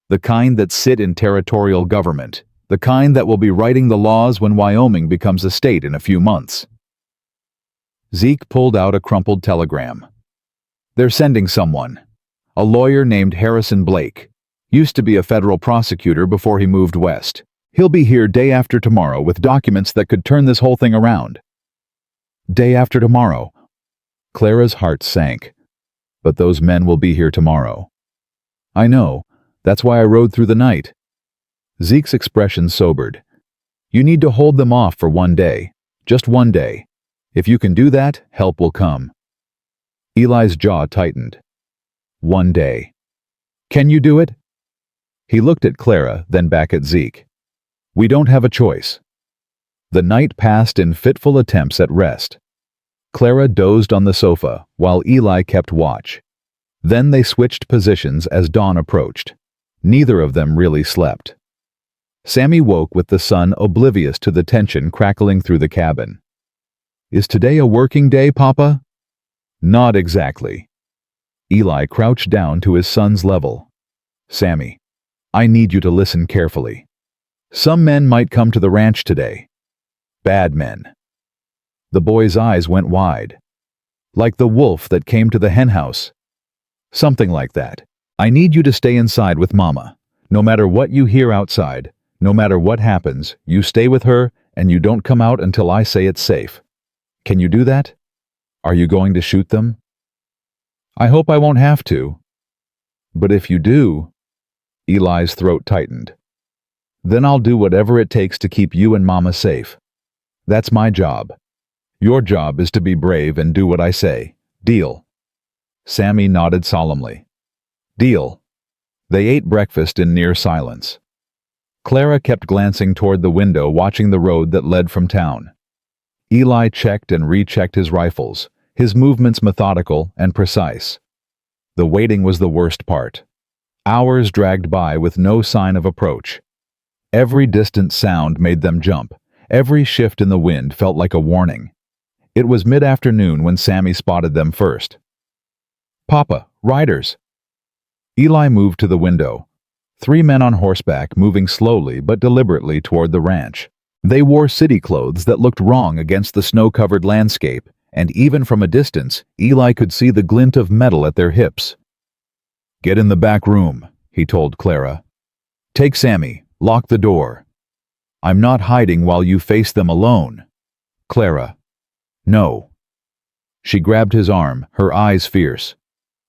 The kind that sit in territorial government, the kind that will be writing the laws when Wyoming becomes a state in a few months. Zeke pulled out a crumpled telegram. They're sending someone. A lawyer named Harrison Blake. Used to be a federal prosecutor before he moved west. He'll be here day after tomorrow with documents that could turn this whole thing around. Day after tomorrow. Clara's heart sank. But those men will be here tomorrow. I know. That's why I rode through the night. Zeke's expression sobered. You need to hold them off for 1 day. Just 1 day. If you can do that, help will come. Eli's jaw tightened. 1 day. Can you do it? He looked at Clara, then back at Zeke. We don't have a choice. The night passed in fitful attempts at rest. Clara dozed on the sofa, while Eli kept watch. Then they switched positions as dawn approached. Neither of them really slept. Sammy woke with the sun oblivious to the tension crackling through the cabin. Is today a working day, Papa? Not exactly. Eli crouched down to his son's level. Sammy, I need you to listen carefully. Some men might come to the ranch today. Bad men. The boy's eyes went wide. Like the wolf that came to the henhouse. Something like that. I need you to stay inside with Mama. No matter what you hear outside, no matter what happens, you stay with her and you don't come out until I say it's safe. Can you do that? Are you going to shoot them? I hope I won't have to. But if you do... Eli's throat tightened. Then I'll do whatever it takes to keep you and Mama safe. That's my job. Your job is to be brave and do what I say. Deal? Sammy nodded solemnly. Deal. They ate breakfast in near silence. Clara kept glancing toward the window, watching the road that led from town. Eli checked and rechecked his rifles, his movements methodical and precise. The waiting was the worst part. Hours dragged by with no sign of approach. Every distant sound made them jump. Every shift in the wind felt like a warning. It was mid-afternoon when Sammy spotted them first. "Papa, riders!" Eli moved to the window. 3 men on horseback moving slowly but deliberately toward the ranch. They wore city clothes that looked wrong against the snow-covered landscape, and even from a distance, Eli could see the glint of metal at their hips. "Get in the back room," he told Clara. "Take Sammy, lock the door. I'm not hiding while you face them alone." "Clara." "No." She grabbed his arm, her eyes fierce.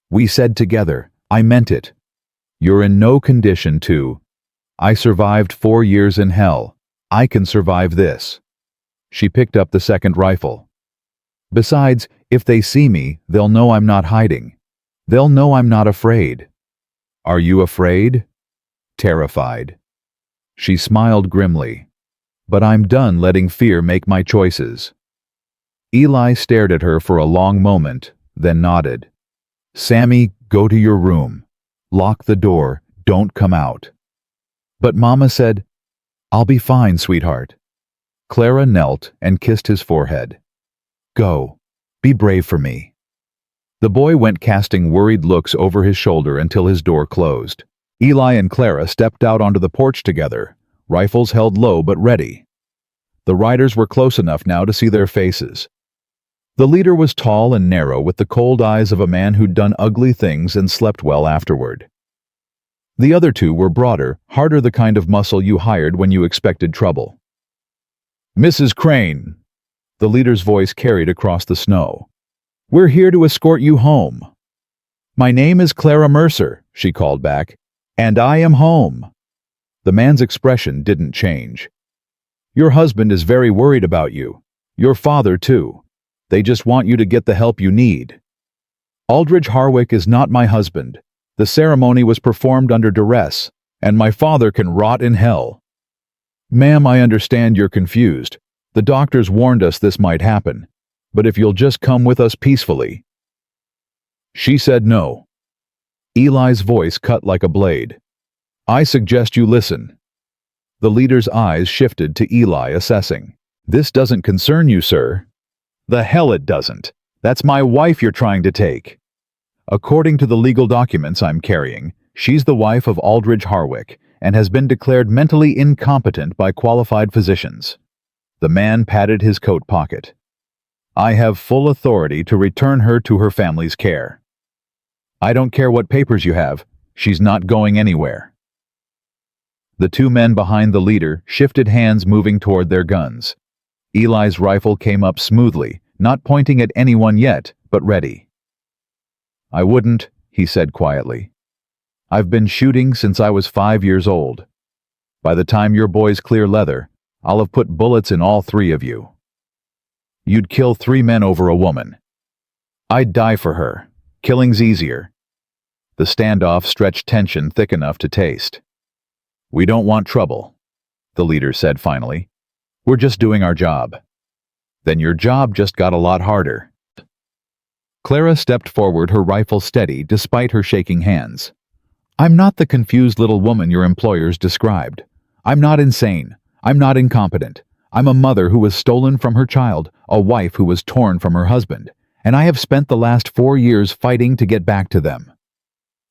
"We said together, I meant it. You're in no condition to. I survived 4 years in hell. I can survive this." She picked up the second rifle. "Besides, if they see me, they'll know I'm not hiding. They'll know I'm not afraid." "Are you afraid?" "Terrified." She smiled grimly. "But I'm done letting fear make my choices." Eli stared at her for a long moment, then nodded. "Sammy, go to your room. Lock the door. Don't come out." "But Mama said—" "I'll be fine, sweetheart." Clara knelt and kissed his forehead. "Go. Be brave for me." The boy went casting worried looks over his shoulder until his door closed. Eli and Clara stepped out onto the porch together, rifles held low but ready. The riders were close enough now to see their faces. The leader was tall and narrow, with the cold eyes of a man who'd done ugly things and slept well afterward. The other two were broader, harder, the kind of muscle you hired when you expected trouble. "Mrs. Crane," the leader's voice carried across the snow. "We're here to escort you home." "My name is Clara Mercer," she called back, "and I am home." The man's expression didn't change. "Your husband is very worried about you. Your father, too. They just want you to get the help you need." "Aldridge Harwick is not my husband. The ceremony was performed under duress, and my father can rot in hell." "Ma'am, I understand you're confused. The doctors warned us this might happen. But if you'll just come with us peacefully." She said no. Eli's voice cut like a blade. "I suggest you listen." The leader's eyes shifted to Eli, assessing. "This doesn't concern you, sir." "The hell it doesn't. That's my wife you're trying to take." "According to the legal documents I'm carrying, she's the wife of Aldridge Harwick and has been declared mentally incompetent by qualified physicians." The man patted his coat pocket. "I have full authority to return her to her family's care." "I don't care what papers you have. She's not going anywhere." The 2 men behind the leader shifted hands, moving toward their guns. Eli's rifle came up smoothly, not pointing at anyone yet, but ready. "I wouldn't," he said quietly. "I've been shooting since I was 5 years old. By the time your boys clear leather, I'll have put bullets in all 3 of you. You'd kill 3 men over a woman. I'd die for her. Killing's easier." The standoff stretched tension thick enough to taste. "We don't want trouble," the leader said finally. "We're just doing our job." "Then your job just got a lot harder." Clara stepped forward, her rifle steady despite her shaking hands. "I'm not the confused little woman your employers described. I'm not insane. I'm not incompetent. I'm a mother who was stolen from her child, a wife who was torn from her husband, and I have spent the last 4 years fighting to get back to them."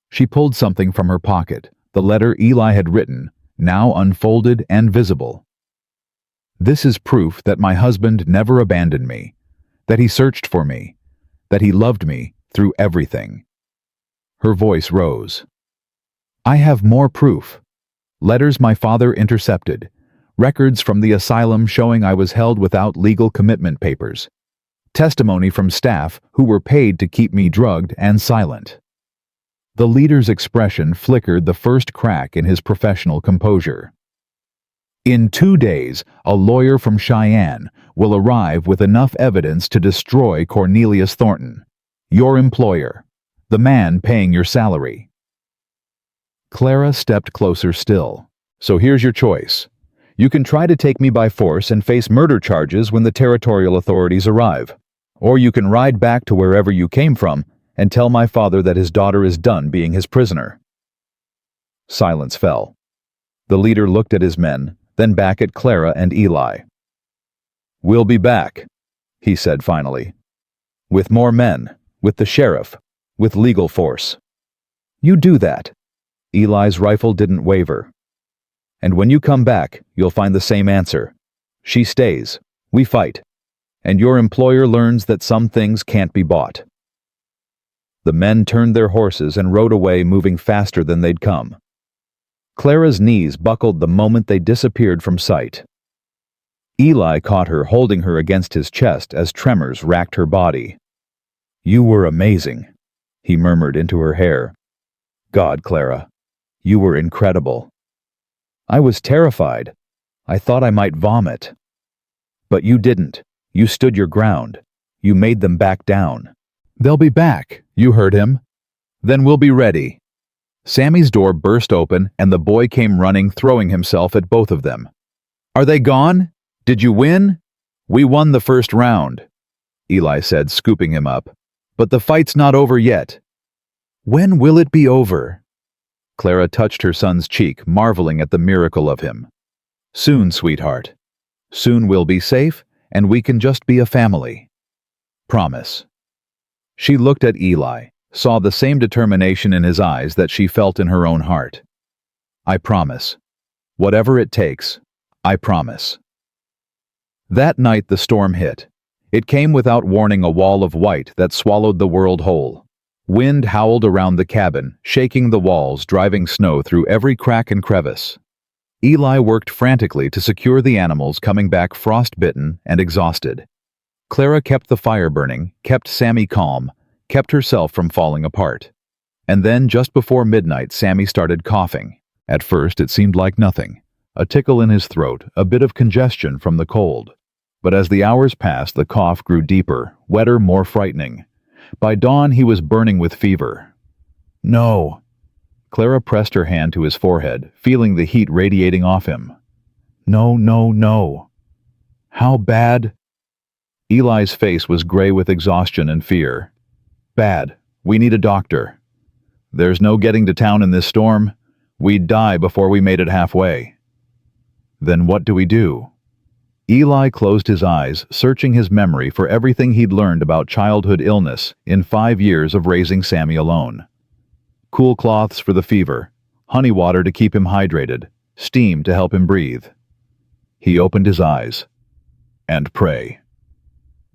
She pulled something from her pocket, the letter Eli had written, now unfolded and visible. "This is proof that my husband never abandoned me, that he searched for me, that he loved me through everything." Her voice rose. "I have more proof. Letters my father intercepted, records from the asylum showing I was held without legal commitment papers, testimony from staff who were paid to keep me drugged and silent." The leader's expression flickered the first crack in his professional composure. "In 2 days, a lawyer from Cheyenne will arrive with enough evidence to destroy Cornelius Thornton, your employer, the man paying your salary." Clara stepped closer still, So here's your choice. You can try to take me by force and face murder charges when the territorial authorities arrive. Or you can ride back to wherever you came from and tell my father that his daughter is done being his prisoner." Silence fell. The leader looked at his men, then back at Clara and Eli. "We'll be back," he said finally. "With more men, with the sheriff, with legal force. You do that." Eli's rifle didn't waver. "And when you come back, you'll find the same answer. She stays, we fight, and your employer learns that some things can't be bought." The men turned their horses and rode away, moving faster than they'd come. Clara's knees buckled the moment they disappeared from sight. Eli caught her, holding her against his chest as tremors racked her body. "You were amazing," he murmured into her hair. "God, Clara, you were incredible. I was terrified. I thought I might vomit. But you didn't. You stood your ground. You made them back down." "They'll be back," you heard him. "Then we'll be ready." Sammy's door burst open and the boy came running, throwing himself at both of them. "Are they gone? Did you win?" "We won the first round," Eli said, scooping him up. "But the fight's not over yet." "When will it be over?" Clara touched her son's cheek, marveling at the miracle of him. "Soon, sweetheart. Soon we'll be safe, and we can just be a family. Promise." She looked at Eli, saw the same determination in his eyes that she felt in her own heart. "I promise. Whatever it takes, I promise." That night the storm hit. It came without warning, a wall of white that swallowed the world whole. Wind howled around the cabin, shaking the walls, driving snow through every crack and crevice. Eli worked frantically to secure the animals, coming back frostbitten and exhausted. Clara kept the fire burning, kept Sammy calm, kept herself from falling apart. And then, just before midnight, Sammy started coughing. At first it seemed like nothing. A tickle in his throat, a bit of congestion from the cold. But as the hours passed, the cough grew deeper, wetter, more frightening. By dawn, he was burning with fever. "No." Clara pressed her hand to his forehead, feeling the heat radiating off him. "No, no, no." "How bad?" Eli's face was gray with exhaustion and fear. "Bad. We need a doctor." "There's no getting to town in this storm. We'd die before we made it halfway." "Then what do we do?" Eli closed his eyes, searching his memory for everything he'd learned about childhood illness in 5 years of raising Sammy alone. Cool cloths for the fever, honey water to keep him hydrated, steam to help him breathe. He opened his eyes. And pray.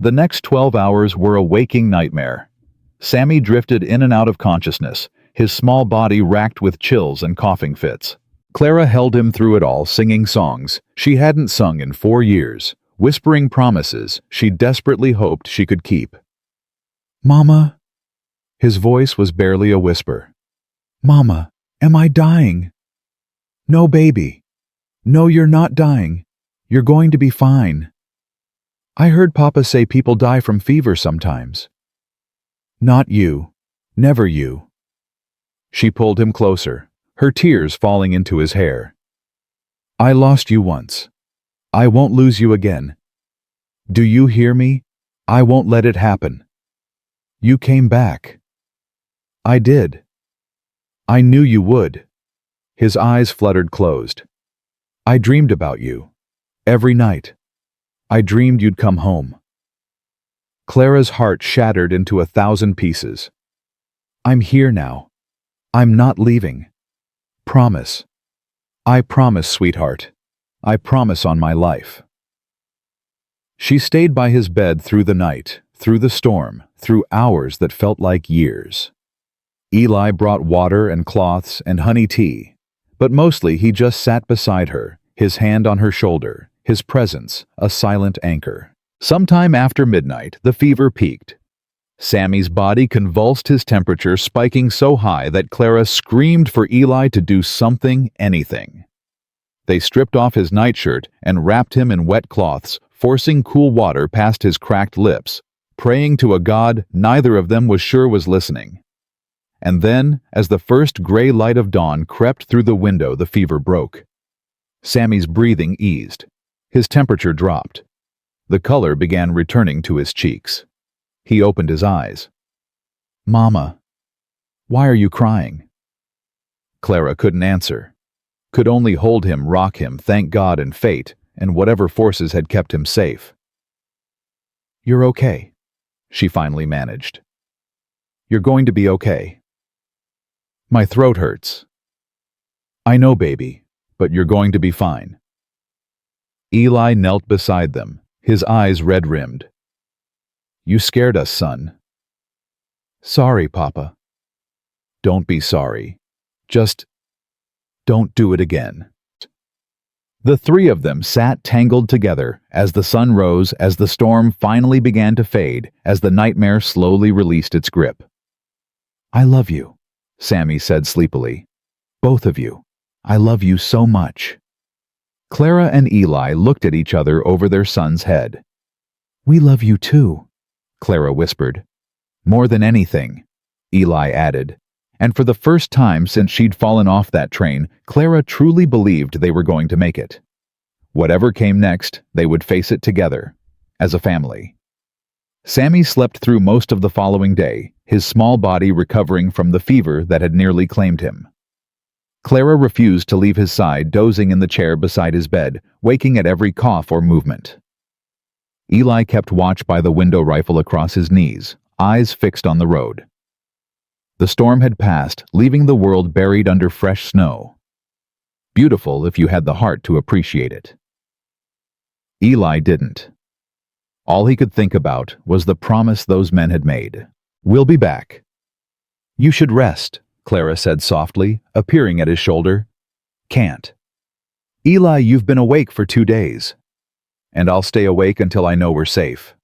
The next 12 hours were a waking nightmare. Sammy drifted in and out of consciousness, his small body racked with chills and coughing fits. Clara held him through it all, singing songs she hadn't sung in 4 years, whispering promises she desperately hoped she could keep. "Mama." His voice was barely a whisper. "Mama, am I dying?" "No, baby. No, you're not dying. You're going to be fine. I heard Papa say people die from fever sometimes." "Not you. Never you." She pulled him closer, her tears falling into his hair. "I lost you once. I won't lose you again. Do you hear me? I won't let it happen. You came back. I did. I knew you would." His eyes fluttered closed. "I dreamed about you. Every night. I dreamed you'd come home." Clara's heart shattered into 1,000 pieces. "I'm here now. I'm not leaving. Promise. I promise, sweetheart. I promise on my life." She stayed by his bed through the night, through the storm, through hours that felt like years. Eli brought water and cloths and honey tea, but mostly he just sat beside her, his hand on her shoulder, his presence a silent anchor. Sometime after midnight, the fever peaked. Sammy's body convulsed, his temperature spiking so high that Clara screamed for Eli to do something, anything. They stripped off his nightshirt and wrapped him in wet cloths, forcing cool water past his cracked lips, praying to a God neither of them was sure was listening. And then, as the first gray light of dawn crept through the window, the fever broke. Sammy's breathing eased. His temperature dropped. The color began returning to his cheeks. He opened his eyes. "Mama, why are you crying?" Clara couldn't answer. Could only hold him, rock him, thank God and fate, and whatever forces had kept him safe. "You're okay," she finally managed. "You're going to be okay." "My throat hurts." "I know, baby, but you're going to be fine." Eli knelt beside them, his eyes red-rimmed. "You scared us, son." "Sorry, Papa." "Don't be sorry. Just don't do it again." The three of them sat tangled together as the sun rose, as the storm finally began to fade, as the nightmare slowly released its grip. "I love you," Sammy said sleepily. "Both of you. I love you so much." Clara and Eli looked at each other over their son's head. "We love you too," Clara whispered. "More than anything," Eli added. And for the first time since she'd fallen off that train, Clara truly believed they were going to make it. Whatever came next, they would face it together, as a family. Sammy slept through most of the following day, his small body recovering from the fever that had nearly claimed him. Clara refused to leave his side, dozing in the chair beside his bed, waking at every cough or movement. Eli kept watch by the window rifle across his knees, eyes fixed on the road. The storm had passed, leaving the world buried under fresh snow. Beautiful if you had the heart to appreciate it. Eli didn't. All he could think about was the promise those men had made. "We'll be back." "You should rest," Clara said softly, appearing at his shoulder. "Can't." "Eli, you've been awake for 2 days." "And I'll stay awake until I know we're safe."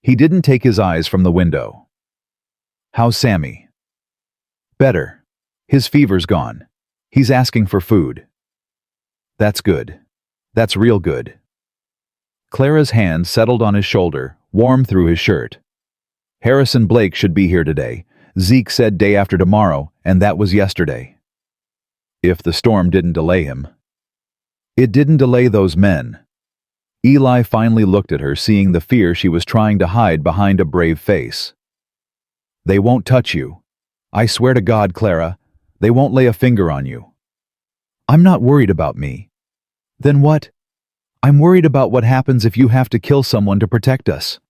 He didn't take his eyes from the window. "How's Sammy?" "Better. His fever's gone. He's asking for food." "That's good. That's real good." Clara's hand settled on his shoulder, warm through his shirt. "Harrison Blake should be here today. Zeke said day after tomorrow, and that was yesterday." If the storm didn't delay him. It didn't delay those men. Eli finally looked at her, seeing the fear she was trying to hide behind a brave face. "They won't touch you. I swear to God, Clara, they won't lay a finger on you." "I'm not worried about me." "Then what?" "I'm worried about what happens if you have to kill someone to protect us."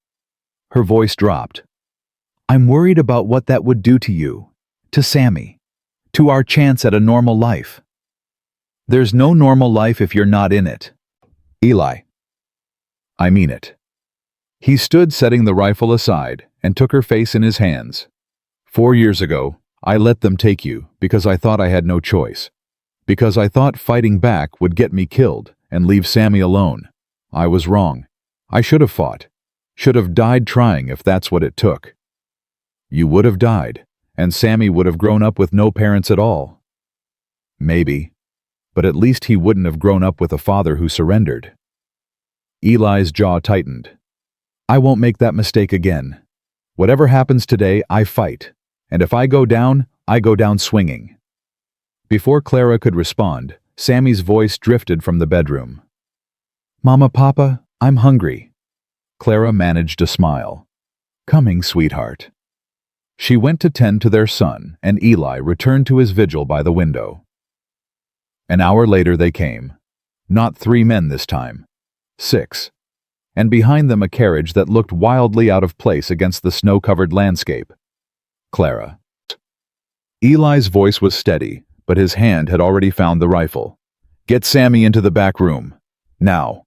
Her voice dropped. "I'm worried about what that would do to you, to Sammy, to our chance at a normal life." "There's no normal life if you're not in it." "Eli, I mean it." He stood, setting the rifle aside, and took her face in his hands. "4 years ago, I let them take you because I thought I had no choice. Because I thought fighting back would get me killed and leave Sammy alone. I was wrong. I should have fought. Should have died trying if that's what it took. You would have died, and Sammy would have grown up with no parents at all. Maybe, but at least he wouldn't have grown up with a father who surrendered." Eli's jaw tightened. "I won't make that mistake again. Whatever happens today, I fight. And if I go down swinging." Before Clara could respond, Sammy's voice drifted from the bedroom. "Mama, Papa, I'm hungry." Clara managed a smile. "Coming, sweetheart." She went to tend to their son, and Eli returned to his vigil by the window. An hour later they came. Not 3 men this time. 6. And behind them a carriage that looked wildly out of place against the snow-covered landscape. Clara. Eli's voice was steady, but his hand had already found the rifle. "Get Sammy into the back room. Now."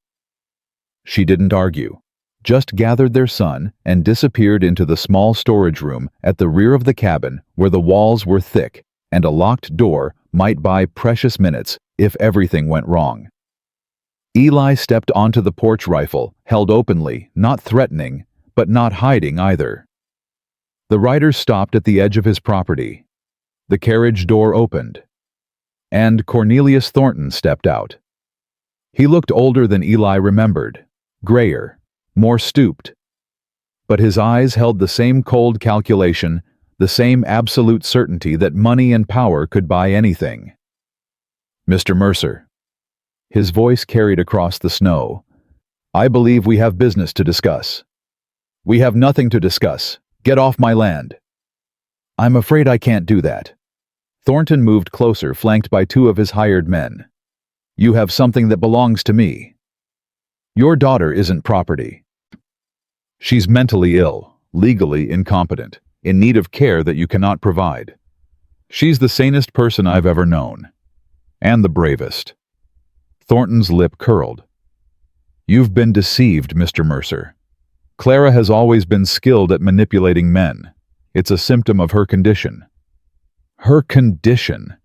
She didn't argue, just gathered their son and disappeared into the small storage room at the rear of the cabin where the walls were thick and a locked door might buy precious minutes if everything went wrong. Eli stepped onto the porch rifle, held openly, not threatening, but not hiding either. The rider stopped at the edge of his property. The carriage door opened, and Cornelius Thornton stepped out. He looked older than Eli remembered, grayer, more stooped. But his eyes held the same cold calculation, the same absolute certainty that money and power could buy anything. "Mr. Mercer." His voice carried across the snow. "I believe we have business to discuss." "We have nothing to discuss. Get off my land." "I'm afraid I can't do that." Thornton moved closer, flanked by two of his hired men. "You have something that belongs to me. Your daughter isn't property. She's mentally ill, legally incompetent, in need of care that you cannot provide. She's the sanest person I've ever known. And the bravest." Thornton's lip curled. "You've been deceived, Mr. Mercer. Clara has always been skilled at manipulating men. It's a symptom of her condition." "Her condition?"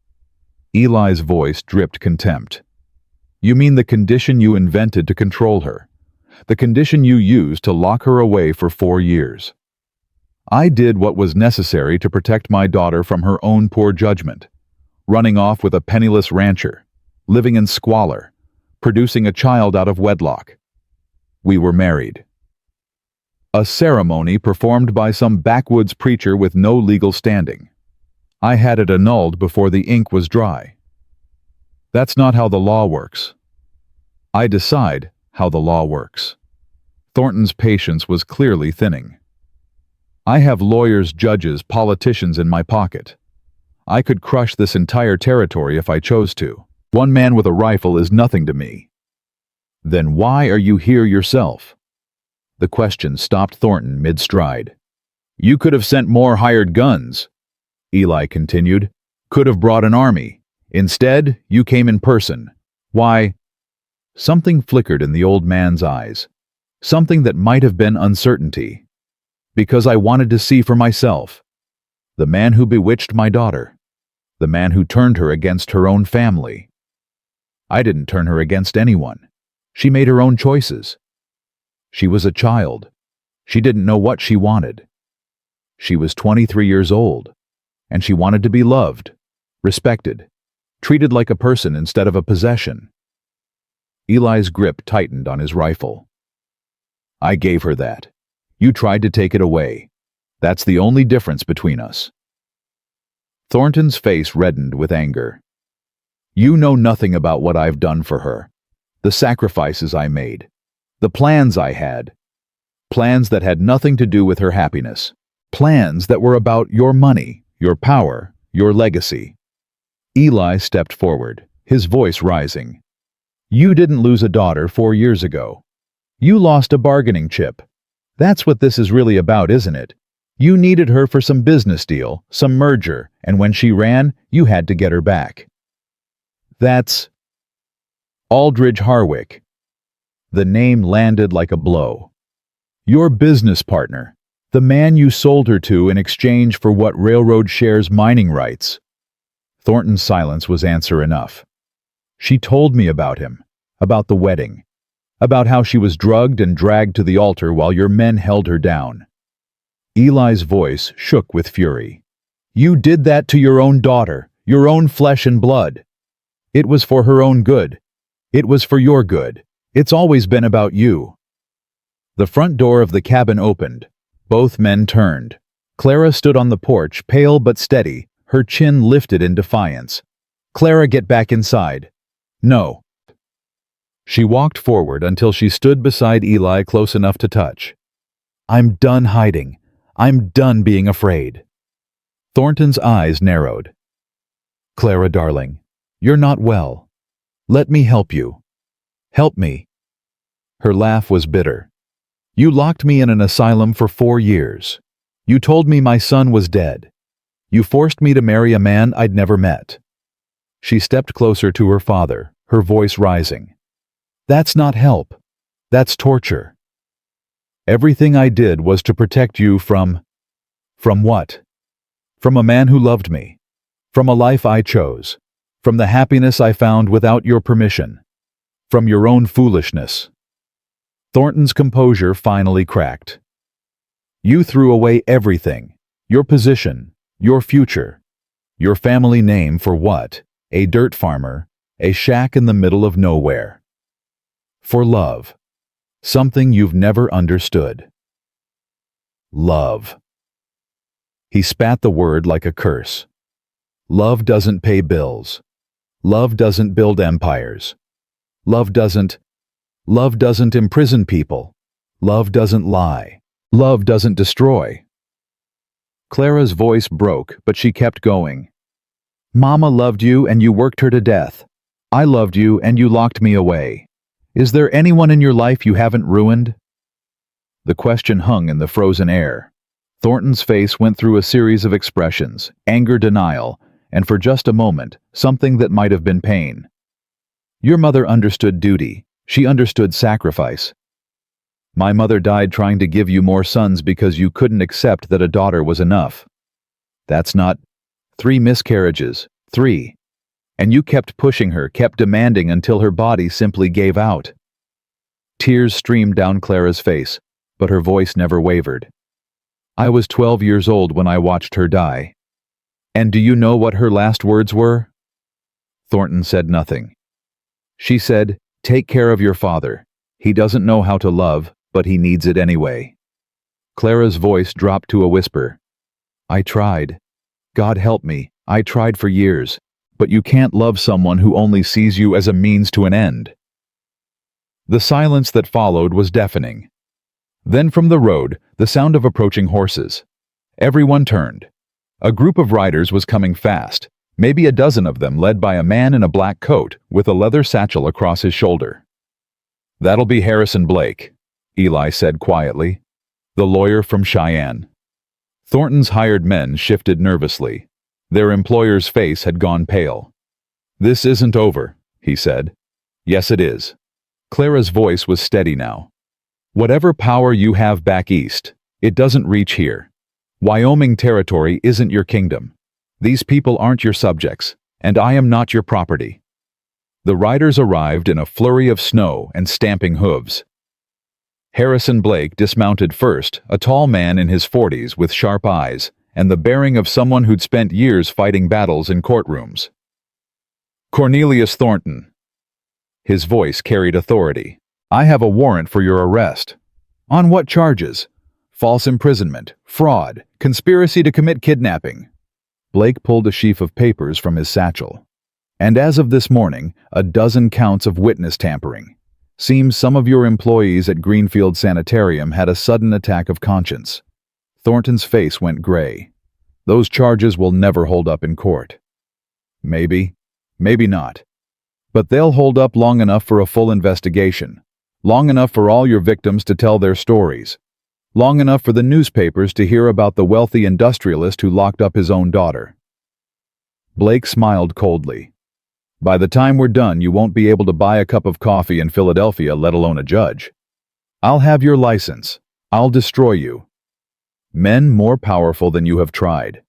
Eli's voice dripped contempt. "You mean the condition you invented to control her? The condition you used to lock her away for 4 years? I did what was necessary to protect my daughter from her own poor judgment, running off with a penniless rancher, living in squalor, producing a child out of wedlock. We were married. A ceremony performed by some backwoods preacher with no legal standing. I had it annulled before the ink was dry. That's not how the law works. I decide how the law works." Thornton's patience was clearly thinning. "I have lawyers, judges, politicians in my pocket. I could crush this entire territory if I chose to. One man with a rifle is nothing to me." "Then why are you here yourself?" The question stopped Thornton mid-stride. "You could have sent more hired guns," Eli continued. "Could have brought an army. Instead, you came in person. Why?" Something flickered in the old man's eyes. Something that might have been uncertainty. "Because I wanted to see for myself. The man who bewitched my daughter. The man who turned her against her own family. I didn't turn her against anyone. She made her own choices. She was a child. She didn't know what she wanted. She was 23 years old, and she wanted to be loved, respected, treated like a person instead of a possession." Eli's grip tightened on his rifle. "I gave her that. You tried to take it away. That's the only difference between us." Thornton's face reddened with anger. "You know nothing about what I've done for her. The sacrifices I made. The plans I had. Plans that had nothing to do with her happiness. Plans that were about your money, your power, your legacy." Eli stepped forward, his voice rising. "You didn't lose a daughter 4 years ago. You lost a bargaining chip. That's what this is really about, isn't it? You needed her for some business deal, some merger, and when she ran, you had to get her back. That's Aldridge Harwick." The name landed like a blow. "Your business partner, the man you sold her to in exchange for what railroad shares mining rights." Thornton's silence was answer enough. "She told me about him, about the wedding, about how she was drugged and dragged to the altar while your men held her down." Eli's voice shook with fury. "You did that to your own daughter, your own flesh and blood. It was for her own good. It was for your good. It's always been about you." The front door of the cabin opened. Both men turned. Clara stood on the porch, pale but steady, her chin lifted in defiance. "Clara, get back inside." "No." She walked forward until she stood beside Eli close enough to touch. "I'm done hiding. I'm done being afraid." Thornton's eyes narrowed. "Clara, darling, you're not well. Let me help you. Help me." Her laugh was bitter. "You locked me in an asylum for 4 years. You told me my son was dead. You forced me to marry a man I'd never met." She stepped closer to her father, her voice rising. "That's not help. That's torture. Everything I did was to protect you from what? From a man who loved me. From a life I chose. From the happiness I found without your permission. From your own foolishness." Thornton's composure finally cracked. "You threw away everything. Your position, your future, your family name for what? A dirt farmer, a shack in the middle of nowhere. For love. Something you've never understood. Love." He spat the word like a curse. "Love doesn't pay bills. Love doesn't build empires. Love doesn't. Love doesn't imprison people. Love doesn't lie. Love doesn't destroy. Clara's voice broke, but she kept going. Mama loved you and you worked her to death. I loved you and you locked me away. Is there anyone in your life you haven't ruined? The question hung in the frozen air. Thornton's face went through a series of expressions, anger, denial, and for just a moment, something that might have been pain. Your mother understood duty. She understood sacrifice. My mother died trying to give you more sons because you couldn't accept that a daughter was enough. That's not 3 miscarriages, 3. And you kept pushing her, kept demanding until her body simply gave out. Tears streamed down Clara's face, but her voice never wavered. I was 12 years old when I watched her die. And do you know what her last words were? Thornton said nothing. She said, take care of your father. He doesn't know how to love, but he needs it anyway. Clara's voice dropped to a whisper. I tried. God help me, I tried for years. But you can't love someone who only sees you as a means to an end. The silence that followed was deafening. Then from the road, the sound of approaching horses. Everyone turned. A group of riders was coming fast, maybe a dozen of them led by a man in a black coat with a leather satchel across his shoulder. That'll be Harrison Blake, Eli said quietly, the lawyer from Cheyenne. Thornton's hired men shifted nervously. Their employer's face had gone pale. This isn't over, he said. Yes, it is. Clara's voice was steady now. Whatever power you have back east, it doesn't reach here. Wyoming territory isn't your kingdom. These people aren't your subjects, and I am not your property. The riders arrived in a flurry of snow and stamping hooves. Harrison Blake dismounted first, a tall man in his 40s with sharp eyes, and the bearing of someone who'd spent years fighting battles in courtrooms. Cornelius Thornton. His voice carried authority. I have a warrant for your arrest. On what charges? False imprisonment, fraud, conspiracy to commit kidnapping. Blake pulled a sheaf of papers from his satchel. And as of this morning, a dozen counts of witness tampering. Seems some of your employees at Greenfield Sanitarium had a sudden attack of conscience. Thornton's face went gray. Those charges will never hold up in court. Maybe, maybe not. But they'll hold up long enough for a full investigation. Long enough for all your victims to tell their stories. Long enough for the newspapers to hear about the wealthy industrialist who locked up his own daughter. Blake smiled coldly. By the time we're done, you won't be able to buy a cup of coffee in Philadelphia, let alone a judge. I'll have your license. I'll destroy you. Men more powerful than you have tried.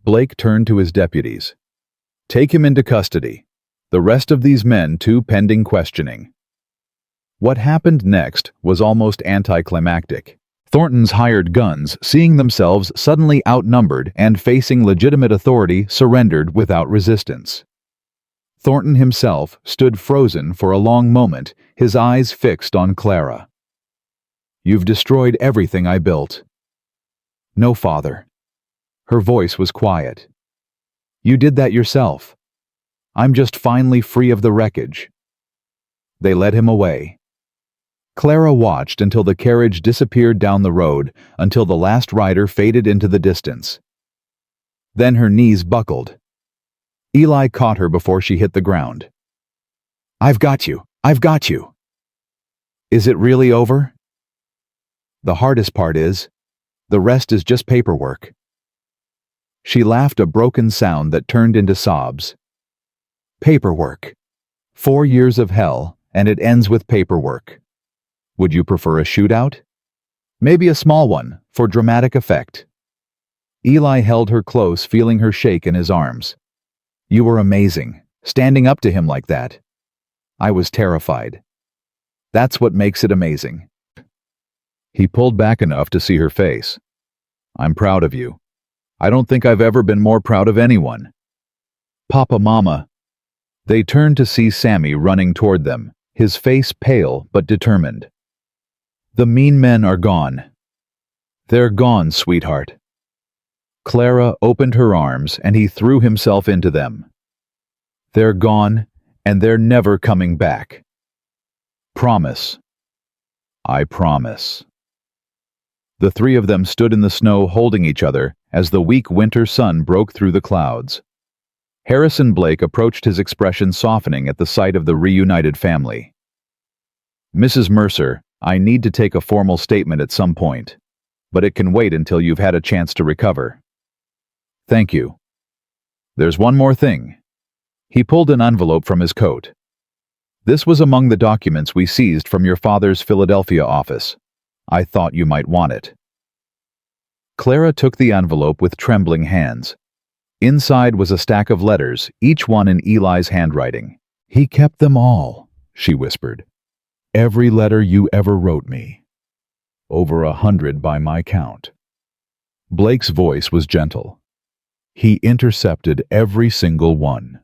Blake turned to his deputies. Take him into custody. The rest of these men too pending questioning. What happened next was almost anticlimactic. Thornton's hired guns, seeing themselves suddenly outnumbered and facing legitimate authority, surrendered without resistance. Thornton himself stood frozen for a long moment, his eyes fixed on Clara. You've destroyed everything I built. No, Father. Her voice was quiet. You did that yourself. I'm just finally free of the wreckage. They led him away. Clara watched until the carriage disappeared down the road, until the last rider faded into the distance. Then her knees buckled. Eli caught her before she hit the ground. I've got you. I've got you. Is it really over? The hardest part is, the rest is just paperwork. She laughed a broken sound that turned into sobs. Paperwork. 4 years of hell, and it ends with paperwork. Would you prefer a shootout? Maybe a small one, for dramatic effect. Eli held her close, feeling her shake in his arms. You were amazing, standing up to him like that. I was terrified. That's what makes it amazing. He pulled back enough to see her face. I'm proud of you. I don't think I've ever been more proud of anyone. Papa, Mama. They turned to see Sammy running toward them, his face pale but determined. The mean men are gone. They're gone, sweetheart. Clara opened her arms and he threw himself into them. They're gone, and they're never coming back. Promise. I promise. The three of them stood in the snow holding each other as the weak winter sun broke through the clouds. Harrison Blake approached, his expression softening at the sight of the reunited family. Mrs. Mercer, I need to take a formal statement at some point, but it can wait until you've had a chance to recover. Thank you. There's one more thing. He pulled an envelope from his coat. This was among the documents we seized from your father's Philadelphia office. I thought you might want it. Clara took the envelope with trembling hands. Inside was a stack of letters, each one in Eli's handwriting. He kept them all, she whispered. Every letter you ever wrote me. Over 100 by my count. Blake's voice was gentle. He intercepted every single one.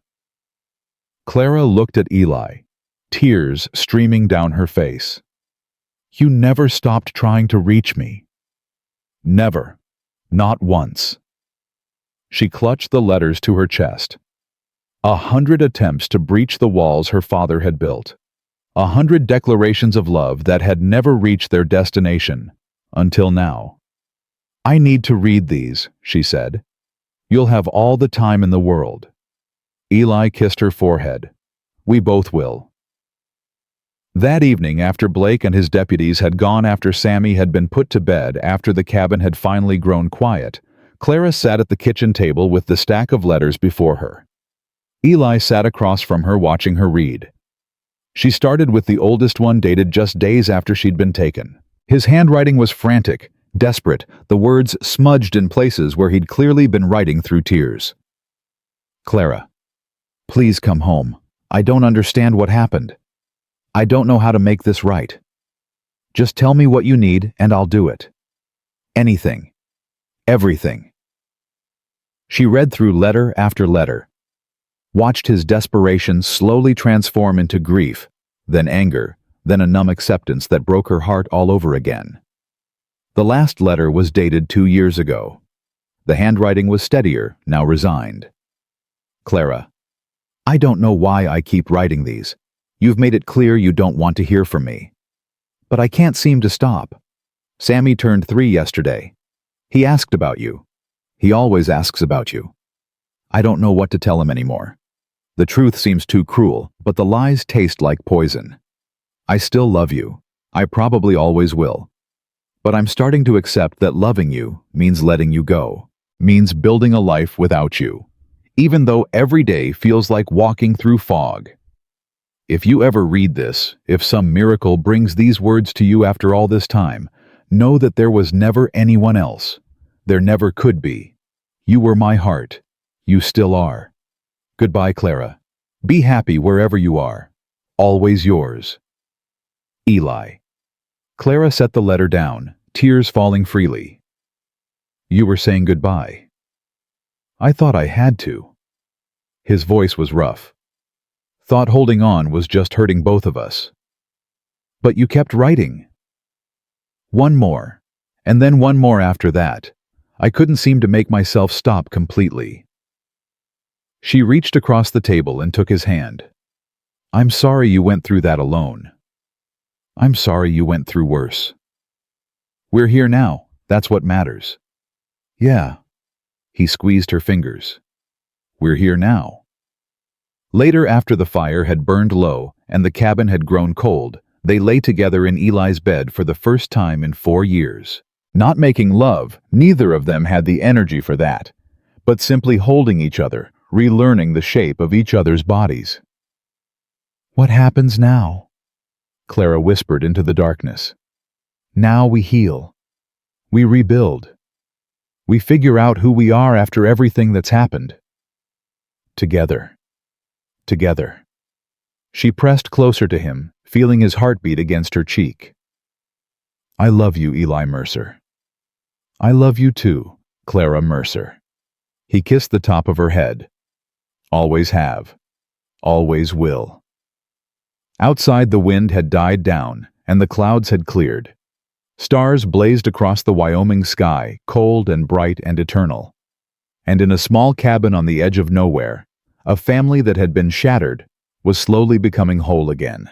Clara looked at Eli, tears streaming down her face. You never stopped trying to reach me. Never. Not once. She clutched the letters to her chest. 100 attempts to breach the walls her father had built. 100 declarations of love that had never reached their destination, until now. I need to read these, she said. You'll have all the time in the world. Eli kissed her forehead. We both will. That evening, after Blake and his deputies had gone after Sammy had been put to bed after the cabin had finally grown quiet, Clara sat at the kitchen table with the stack of letters before her. Eli sat across from her watching her read. She started with the oldest one, dated just days after she'd been taken. His handwriting was frantic, desperate, the words smudged in places where he'd clearly been writing through tears. Clara, please come home. I don't understand what happened. I don't know how to make this right. Just tell me what you need and I'll do it. Anything. Everything. She read through letter after letter, watched his desperation slowly transform into grief, then anger, then a numb acceptance that broke her heart all over again. The last letter was dated 2 years ago. The handwriting was steadier, now resigned. Clara, I don't know why I keep writing these. You've made it clear you don't want to hear from me. But I can't seem to stop. Sammy turned 3 yesterday. He asked about you. He always asks about you. I don't know what to tell him anymore. The truth seems too cruel, but the lies taste like poison. I still love you. I probably always will. But I'm starting to accept that loving you means letting you go, means building a life without you, even though every day feels like walking through fog. If you ever read this, if some miracle brings these words to you after all this time, know that there was never anyone else. There never could be. You were my heart. You still are. Goodbye, Clara. Be happy wherever you are. Always yours. Eli. Clara set the letter down, tears falling freely. You were saying goodbye. I thought I had to. His voice was rough. Thought holding on was just hurting both of us. But you kept writing. One more, and then one more after that. I couldn't seem to make myself stop completely. She reached across the table and took his hand. I'm sorry you went through that alone. I'm sorry you went through worse. We're here now, that's what matters. Yeah. He squeezed her fingers. We're here now. Later, after the fire had burned low and the cabin had grown cold, they lay together in Eli's bed for the first time in 4 years. Not making love, neither of them had the energy for that, but simply holding each other, relearning the shape of each other's bodies. What happens now? Clara whispered into the darkness. Now we heal. We rebuild. We figure out who we are after everything that's happened. Together. Together. She pressed closer to him, feeling his heartbeat against her cheek. I love you, Eli Mercer. I love you too, Clara Mercer. He kissed the top of her head. Always have. Always will. Outside, the wind had died down, and the clouds had cleared. Stars blazed across the Wyoming sky, cold and bright and eternal. And in a small cabin on the edge of nowhere, a family that had been shattered was slowly becoming whole again.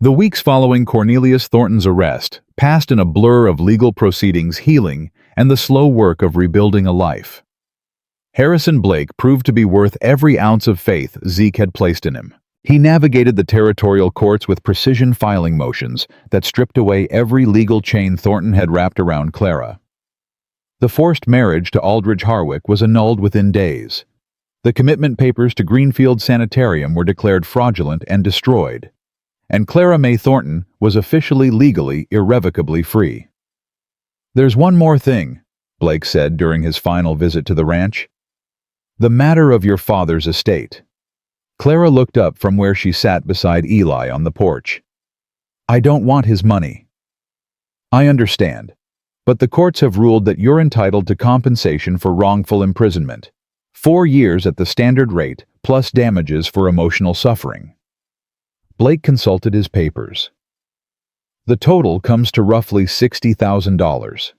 The weeks following Cornelius Thornton's arrest passed in a blur of legal proceedings, healing, and the slow work of rebuilding a life. Harrison Blake proved to be worth every ounce of faith Zeke had placed in him. He navigated the territorial courts with precision filing motions that stripped away every legal chain Thornton had wrapped around Clara. The forced marriage to Aldridge Harwick was annulled within days. The commitment papers to Greenfield Sanitarium were declared fraudulent and destroyed, and Clara May Thornton was officially, legally, irrevocably free. "There's one more thing," Blake said during his final visit to the ranch. "The matter of your father's estate." Clara looked up from where she sat beside Eli on the porch. "I don't want his money." "I understand, but the courts have ruled that you're entitled to compensation for wrongful imprisonment. 4 years at the standard rate, plus damages for emotional suffering." Blake consulted his papers. "The total comes to roughly $60,000.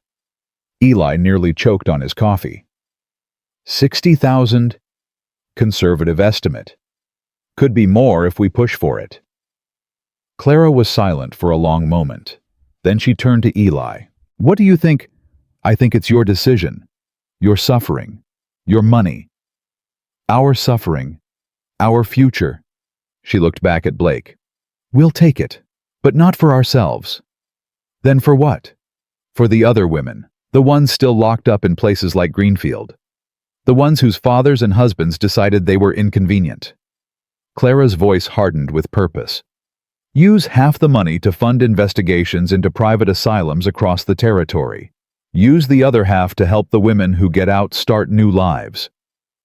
Eli nearly choked on his coffee. $60,000? Conservative estimate. Could be more if we push for it. Clara was silent for a long moment. Then she turned to Eli. "What do you think?" "I think it's your decision. Your suffering. Your money. Our suffering. Our future." She looked back at Blake. "We'll take it, but not for ourselves." "Then for what?" "For the other women, the ones still locked up in places like Greenfield. The ones whose fathers and husbands decided they were inconvenient." Clara's voice hardened with purpose. "Use half the money to fund investigations into private asylums across the territory. Use the other half to help the women who get out start new lives."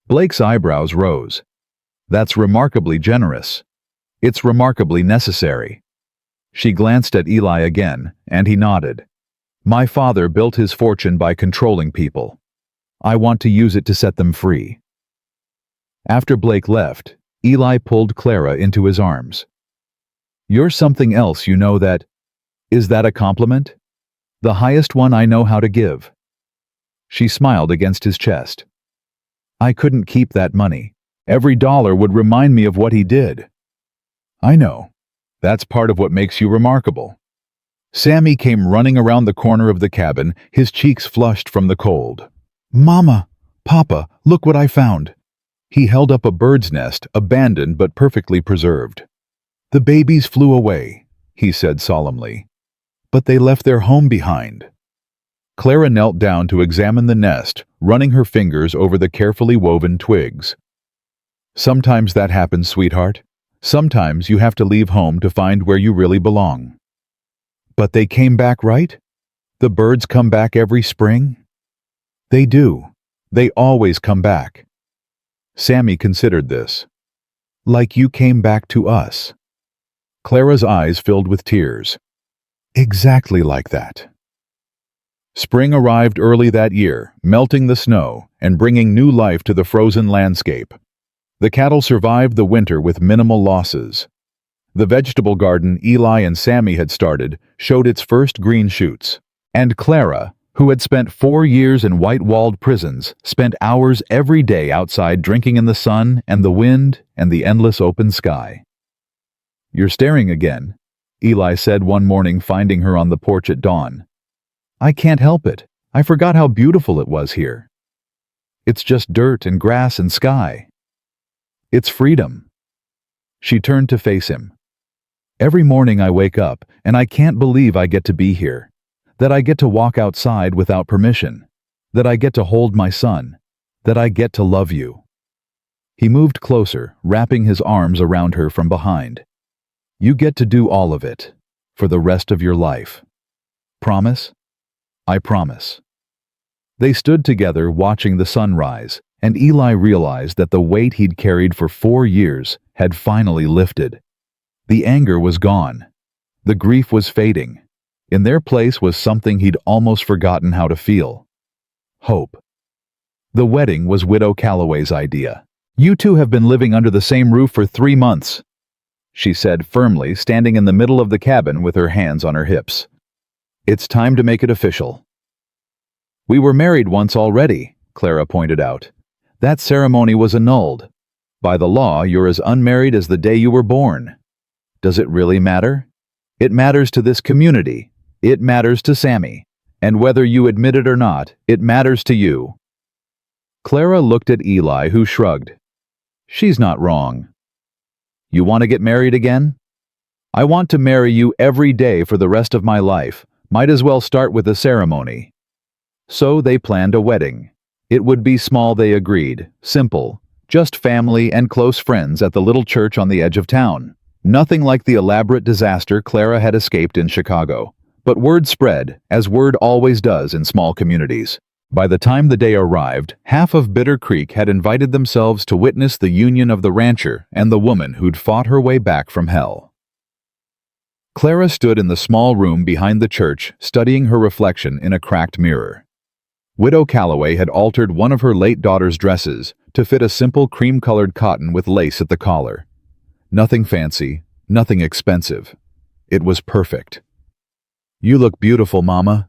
Blake's eyebrows rose. "That's remarkably generous. It's remarkably necessary." She glanced at Eli again, and he nodded. "My father built his fortune by controlling people. I want to use it to set them free." After Blake left, Eli pulled Clara into his arms. "You're something else, you know that. Is that a compliment? The highest one I know how to give." She smiled against his chest. "I couldn't keep that money. Every dollar would remind me of what he did." "I know. That's part of what makes you remarkable." Sammy came running around the corner of the cabin, his cheeks flushed from the cold. "Mama, Papa, look what I found." He held up a bird's nest, abandoned but perfectly preserved. "The babies flew away," he said solemnly. "But they left their home behind." Clara knelt down to examine the nest, running her fingers over the carefully woven twigs. "Sometimes that happens, sweetheart. Sometimes you have to leave home to find where you really belong." "But they came back, right? The birds come back every spring?" "They do. They always come back." Sammy considered this. "Like you came back to us." Clara's eyes filled with tears. "Exactly like that." Spring arrived early that year, melting the snow and bringing new life to the frozen landscape. The cattle survived the winter with minimal losses. The vegetable garden Eli and Sammy had started showed its first green shoots. And Clara, who had spent 4 years in white-walled prisons, spent hours every day outside drinking in the sun and the wind and the endless open sky. "You're staring again," Eli said one morning, finding her on the porch at dawn. "I can't help it. I forgot how beautiful it was here. It's just dirt and grass and sky. It's freedom." She turned to face him. "Every morning I wake up and I can't believe I get to be here, that I get to walk outside without permission, that I get to hold my son, that I get to love you." He moved closer, wrapping his arms around her from behind. "You get to do all of it, for the rest of your life. Promise?" "I promise." They stood together watching the sunrise, and Eli realized that the weight he'd carried for 4 years had finally lifted. The anger was gone. The grief was fading. In their place was something he'd almost forgotten how to feel. Hope. The wedding was Widow Calloway's idea. "You two have been living under the same roof for 3 months," she said firmly, standing in the middle of the cabin with her hands on her hips. "It's time to make it official." "We were married once already," Clara pointed out. "That ceremony was annulled. By the law, you're as unmarried as the day you were born. Does it really matter?" It matters to this community. It matters to Sammy. And whether you admit it or not, it matters to you." Clara looked at Eli, who shrugged. "She's not wrong. You want to get married again? I want to marry you every day for the rest of my life. Might as well start with a ceremony." So they planned a wedding. It would be small, they agreed, simple, just family and close friends at the little church on the edge of town. Nothing like the elaborate disaster Clara had escaped in Chicago. But word spread, as word always does in small communities. By the time the day arrived, half of Bitter Creek had invited themselves to witness the union of the rancher and the woman who'd fought her way back from hell. Clara stood in the small room behind the church, studying her reflection in a cracked mirror. Widow Calloway had altered one of her late daughter's dresses to fit a simple cream-colored cotton with lace at the collar. Nothing fancy, nothing expensive. It was perfect. "You look beautiful, Mama."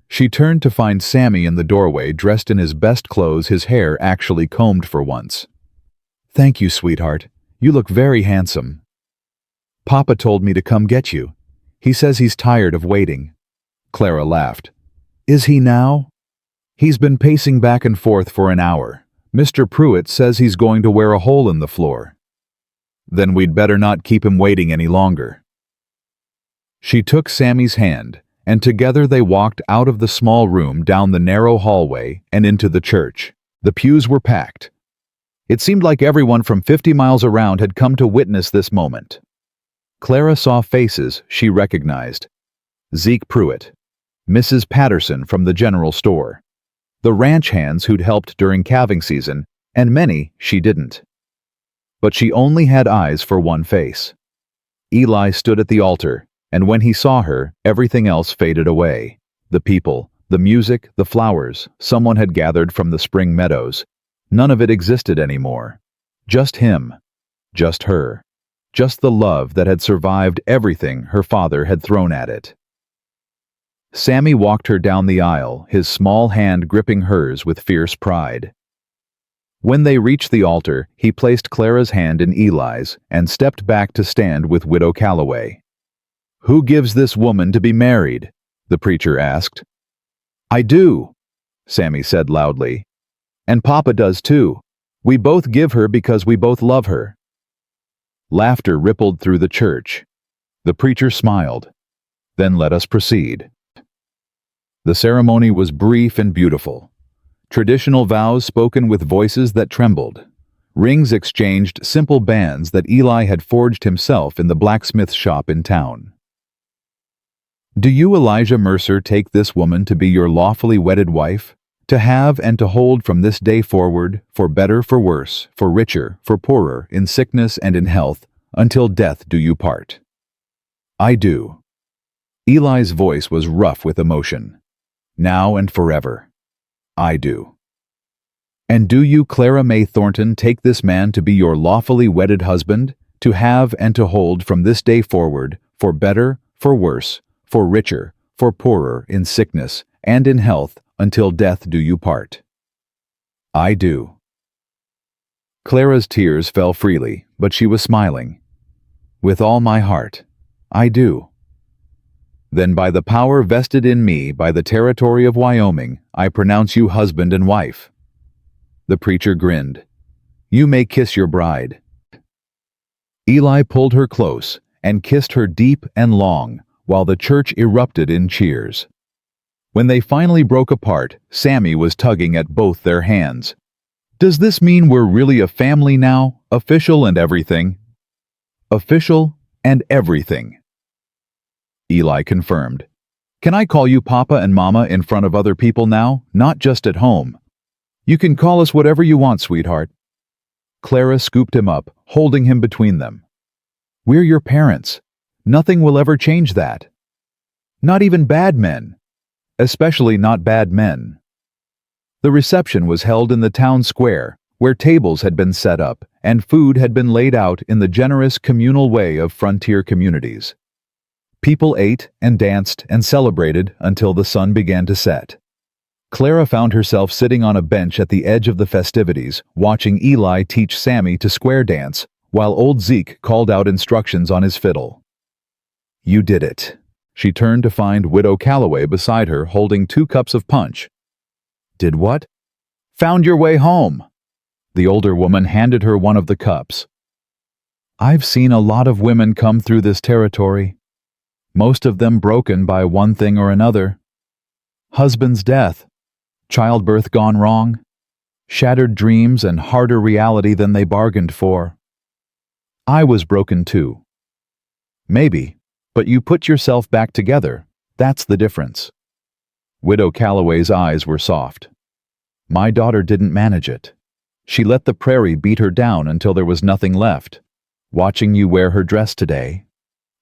She turned to find Sammy in the doorway, dressed in his best clothes, his hair actually combed for once. "Thank you, sweetheart. You look very handsome. Papa told me to come get you. He says he's tired of waiting." Clara laughed. "Is he now?" "He's been pacing back and forth for an hour. Mr. Pruitt says he's going to wear a hole in the floor." "Then we'd better not keep him waiting any longer." She took Sammy's hand, and together they walked out of the small room, down the narrow hallway, and into the church. The pews were packed. It seemed like everyone from 50 miles around had come to witness this moment. Clara saw faces she recognized. Zeke Pruitt, Mrs. Patterson from the general store, the ranch hands who'd helped during calving season, and many she didn't. But she only had eyes for one face. Eli stood at the altar, and when he saw her, everything else faded away. The people, the music, the flowers someone had gathered from the spring meadows. None of it existed anymore. Just him. Just her. Just the love that had survived everything her father had thrown at it. Sammy walked her down the aisle, his small hand gripping hers with fierce pride. When they reached the altar, he placed Clara's hand in Eli's and stepped back to stand with Widow Calloway. "Who gives this woman to be married?" the preacher asked. "I do," Sammy said loudly. "And Papa does too. We both give her because we both love her." Laughter rippled through the church. The preacher smiled. "Then let us proceed." The ceremony was brief and beautiful. Traditional vows spoken with voices that trembled. Rings exchanged, simple bands that Eli had forged himself in the blacksmith shop in town. "Do you, Elijah Mercer, take this woman to be your lawfully wedded wife, to have and to hold from this day forward, for better, for worse, for richer, for poorer, in sickness and in health, until death do you part?" "I do." Eli's voice was rough with emotion. "Now and forever. I do." "And do you, Clara May Thornton, take this man to be your lawfully wedded husband, to have and to hold from this day forward, for better, for worse, for richer, for poorer, in sickness and in health, until death do you part?" "I do." Clara's tears fell freely, but she was smiling. "With all my heart, I do." "Then by the power vested in me by the territory of Wyoming, I pronounce you husband and wife." The preacher grinned. "You may kiss your bride." Eli pulled her close and kissed her deep and long, while the church erupted in cheers. When they finally broke apart, Sammy was tugging at both their hands. "Does this mean we're really a family now, official and everything?" "Official and everything." Eli confirmed. "Can I call you Papa and Mama in front of other people now, not just at home?" "You can call us whatever you want, sweetheart." Clara scooped him up, holding him between them. "We're your parents. Nothing will ever change that. Not even bad men. Especially not bad men." The reception was held in the town square, where tables had been set up and food had been laid out in the generous communal way of frontier communities. People ate and danced and celebrated until the sun began to set. Clara found herself sitting on a bench at the edge of the festivities, watching Eli teach Sammy to square dance, while old Zeke called out instructions on his fiddle. You did it. She turned to find Widow Calloway beside her holding 2 cups of punch. Did what? Found your way home. The older woman handed her one of the cups. I've seen a lot of women come through this territory, most of them broken by one thing or another. Husband's death, childbirth gone wrong, shattered dreams and harder reality than they bargained for. I was broken too. Maybe, but you put yourself back together. That's the difference. Widow Calloway's eyes were soft. My daughter didn't manage it. She let the prairie beat her down until there was nothing left. Watching you wear her dress today.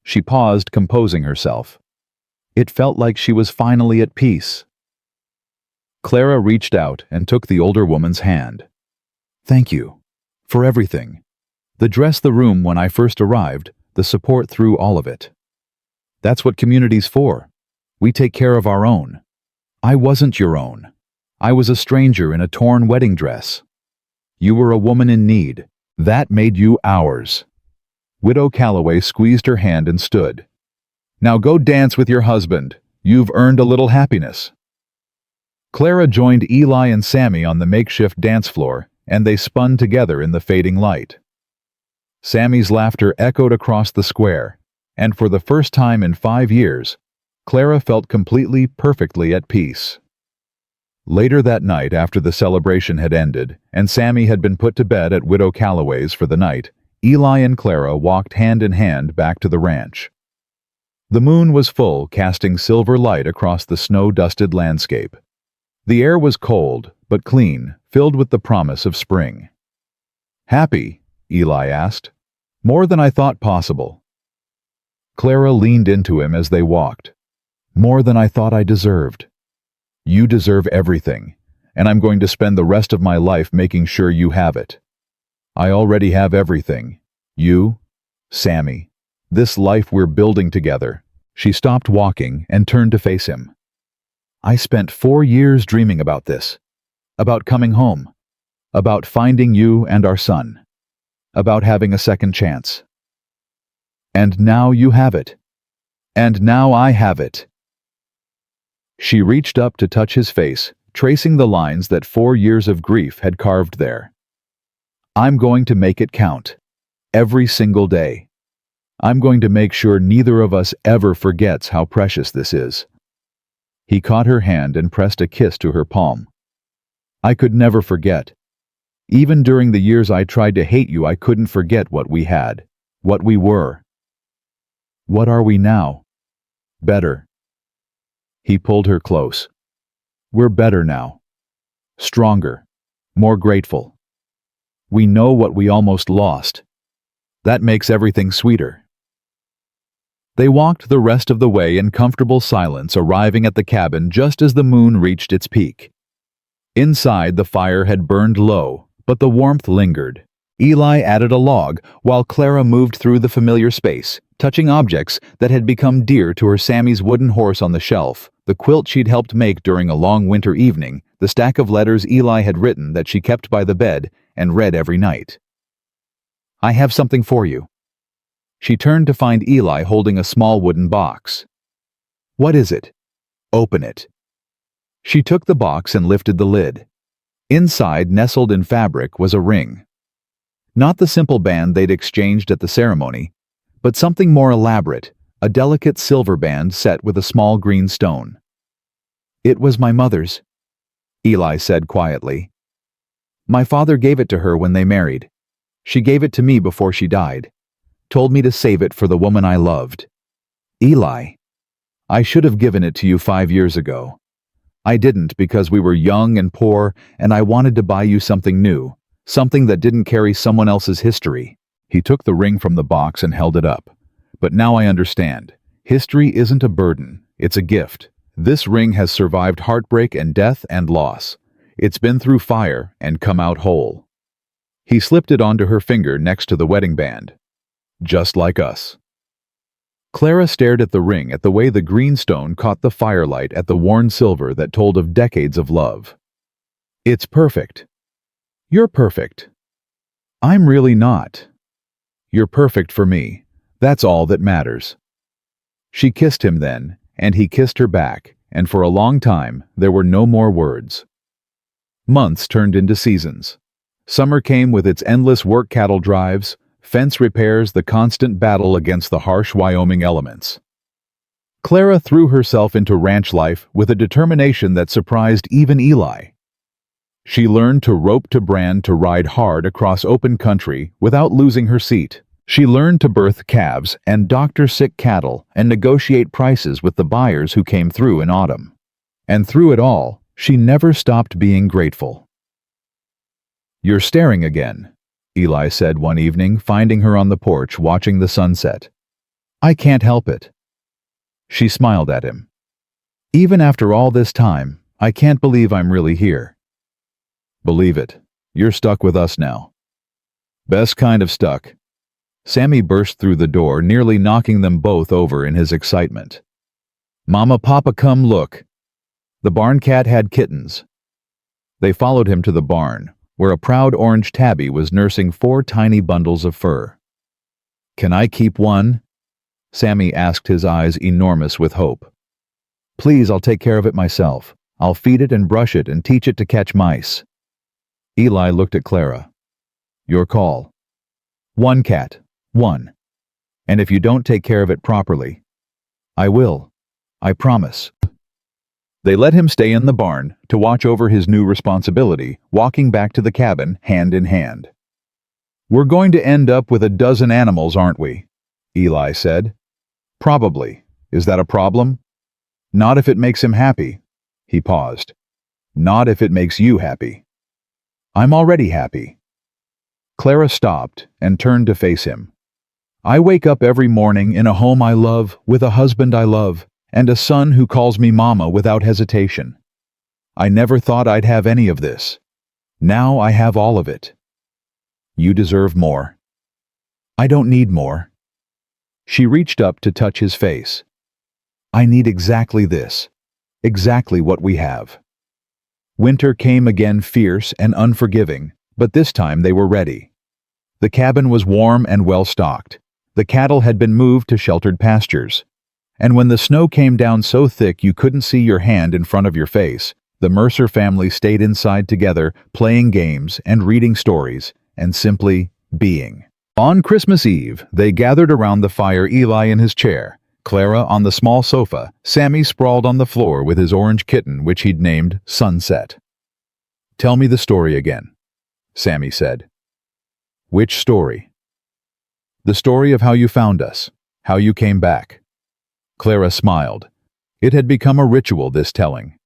She paused, composing herself. It felt like she was finally at peace. Clara reached out and took the older woman's hand. Thank you. For everything. The dress, the room when I first arrived, the support through all of it. That's what community's for. We take care of our own. I wasn't your own. I was a stranger in a torn wedding dress. You were a woman in need. That made you ours. Widow Calloway squeezed her hand and stood. Now go dance with your husband. You've earned a little happiness. Clara joined Eli and Sammy on the makeshift dance floor, and they spun together in the fading light. Sammy's laughter echoed across the square, and for the first time in 5 years, Clara felt completely, perfectly at peace. Later that night, after the celebration had ended, and Sammy had been put to bed at Widow Calloway's for the night, Eli and Clara walked hand in hand back to the ranch. The moon was full, casting silver light across the snow-dusted landscape. The air was cold, but clean, filled with the promise of spring. Happy? Eli asked. More than I thought possible. Clara leaned into him as they walked. More than I thought I deserved. You deserve everything, and I'm going to spend the rest of my life making sure you have it. I already have everything. You, Sammy, this life we're building together. She stopped walking and turned to face him. I spent 4 years dreaming about this, about coming home, about finding you and our son, about having a second chance. And now you have it. And now I have it. She reached up to touch his face, tracing the lines that 4 years of grief had carved there. I'm going to make it count. Every single day. I'm going to make sure neither of us ever forgets how precious this is. He caught her hand and pressed a kiss to her palm. I could never forget. Even during the years I tried to hate you, I couldn't forget what we had, what we were. What are we now? Better. He pulled her close. We're better now. Stronger. More grateful. We know what we almost lost. That makes everything sweeter. They walked the rest of the way in comfortable silence, arriving at the cabin just as the moon reached its peak. Inside, the fire had burned low, but the warmth lingered. Eli added a log, while Clara moved through the familiar space, touching objects that had become dear to her. Sammy's wooden horse on the shelf, the quilt she'd helped make during a long winter evening, the stack of letters Eli had written that she kept by the bed and read every night. I have something for you. She turned to find Eli holding a small wooden box. What is it? Open it. She took the box and lifted the lid. Inside, nestled in fabric, was a ring. Not the simple band they'd exchanged at the ceremony, but something more elaborate, a delicate silver band set with a small green stone. It was my mother's, Eli said quietly. My father gave it to her when they married. She gave it to me before she died, told me to save it for the woman I loved. Eli, I should have given it to you 5 years ago. I didn't because we were young and poor, and I wanted to buy you something new, something that didn't carry someone else's history. He took the ring from the box and held it up. But now I understand. History isn't a burden, it's a gift. This ring has survived heartbreak and death and loss. It's been through fire and come out whole. He slipped it onto her finger next to the wedding band. Just like us. Clara stared at the ring, at the way the green stone caught the firelight, at the worn silver that told of decades of love. It's perfect. You're perfect. I'm really not. You're perfect for me. That's all that matters. She kissed him then, and he kissed her back, and for a long time there were no more words. Months turned into seasons. Summer came with its endless work cattle drives, fence repairs, the constant battle against the harsh Wyoming elements. Clara threw herself into ranch life with a determination that surprised even Eli. She learned to rope to brand, to ride hard across open country without losing her seat. She learned to birth calves and doctor sick cattle and negotiate prices with the buyers who came through in autumn. And through it all, she never stopped being grateful. "You're staring again," Eli said one evening, finding her on the porch watching the sunset. "I can't help it." She smiled at him. "Even after all this time, I can't believe I'm really here." "Believe it. You're stuck with us now." "Best kind of stuck." Sammy burst through the door, nearly knocking them both over in his excitement. "Mama, Papa, come look." The barn cat had kittens. They followed him to the barn, where a proud orange tabby was nursing 4 tiny bundles of fur. "Can I keep one?" Sammy asked, his eyes enormous with hope. "Please, I'll take care of it myself. I'll feed it and brush it and teach it to catch mice." Eli looked at Clara. "Your call. 1 cat, 1. And if you don't take care of it properly, I will. I promise." They let him stay in the barn to watch over his new responsibility, walking back to the cabin hand in hand. "We're going to end up with a dozen animals, aren't we?" Eli said. "Probably. Is that a problem?" "Not if it makes him happy." He paused. "Not if it makes you happy." "I'm already happy." Clara stopped and turned to face him. "I wake up every morning in a home I love, with a husband I love, and a son who calls me Mama without hesitation. I never thought I'd have any of this. Now I have all of it. You deserve more." "I don't need more." She reached up to touch his face. "I need exactly this. Exactly what we have." Winter came again, fierce and unforgiving, but this time they were ready. The cabin was warm and well stocked. The cattle had been moved to sheltered pastures. And when the snow came down so thick you couldn't see your hand in front of your face, the Mercer family stayed inside together, playing games and reading stories, and simply being. On Christmas Eve, they gathered around the fire, Eli in his chair, Clara on the small sofa, Sammy sprawled on the floor with his orange kitten, which he'd named Sunset. "Tell me the story again," Sammy said. "Which story?" "The story of how you found us, how you came back." Clara smiled. It had become a ritual, this telling.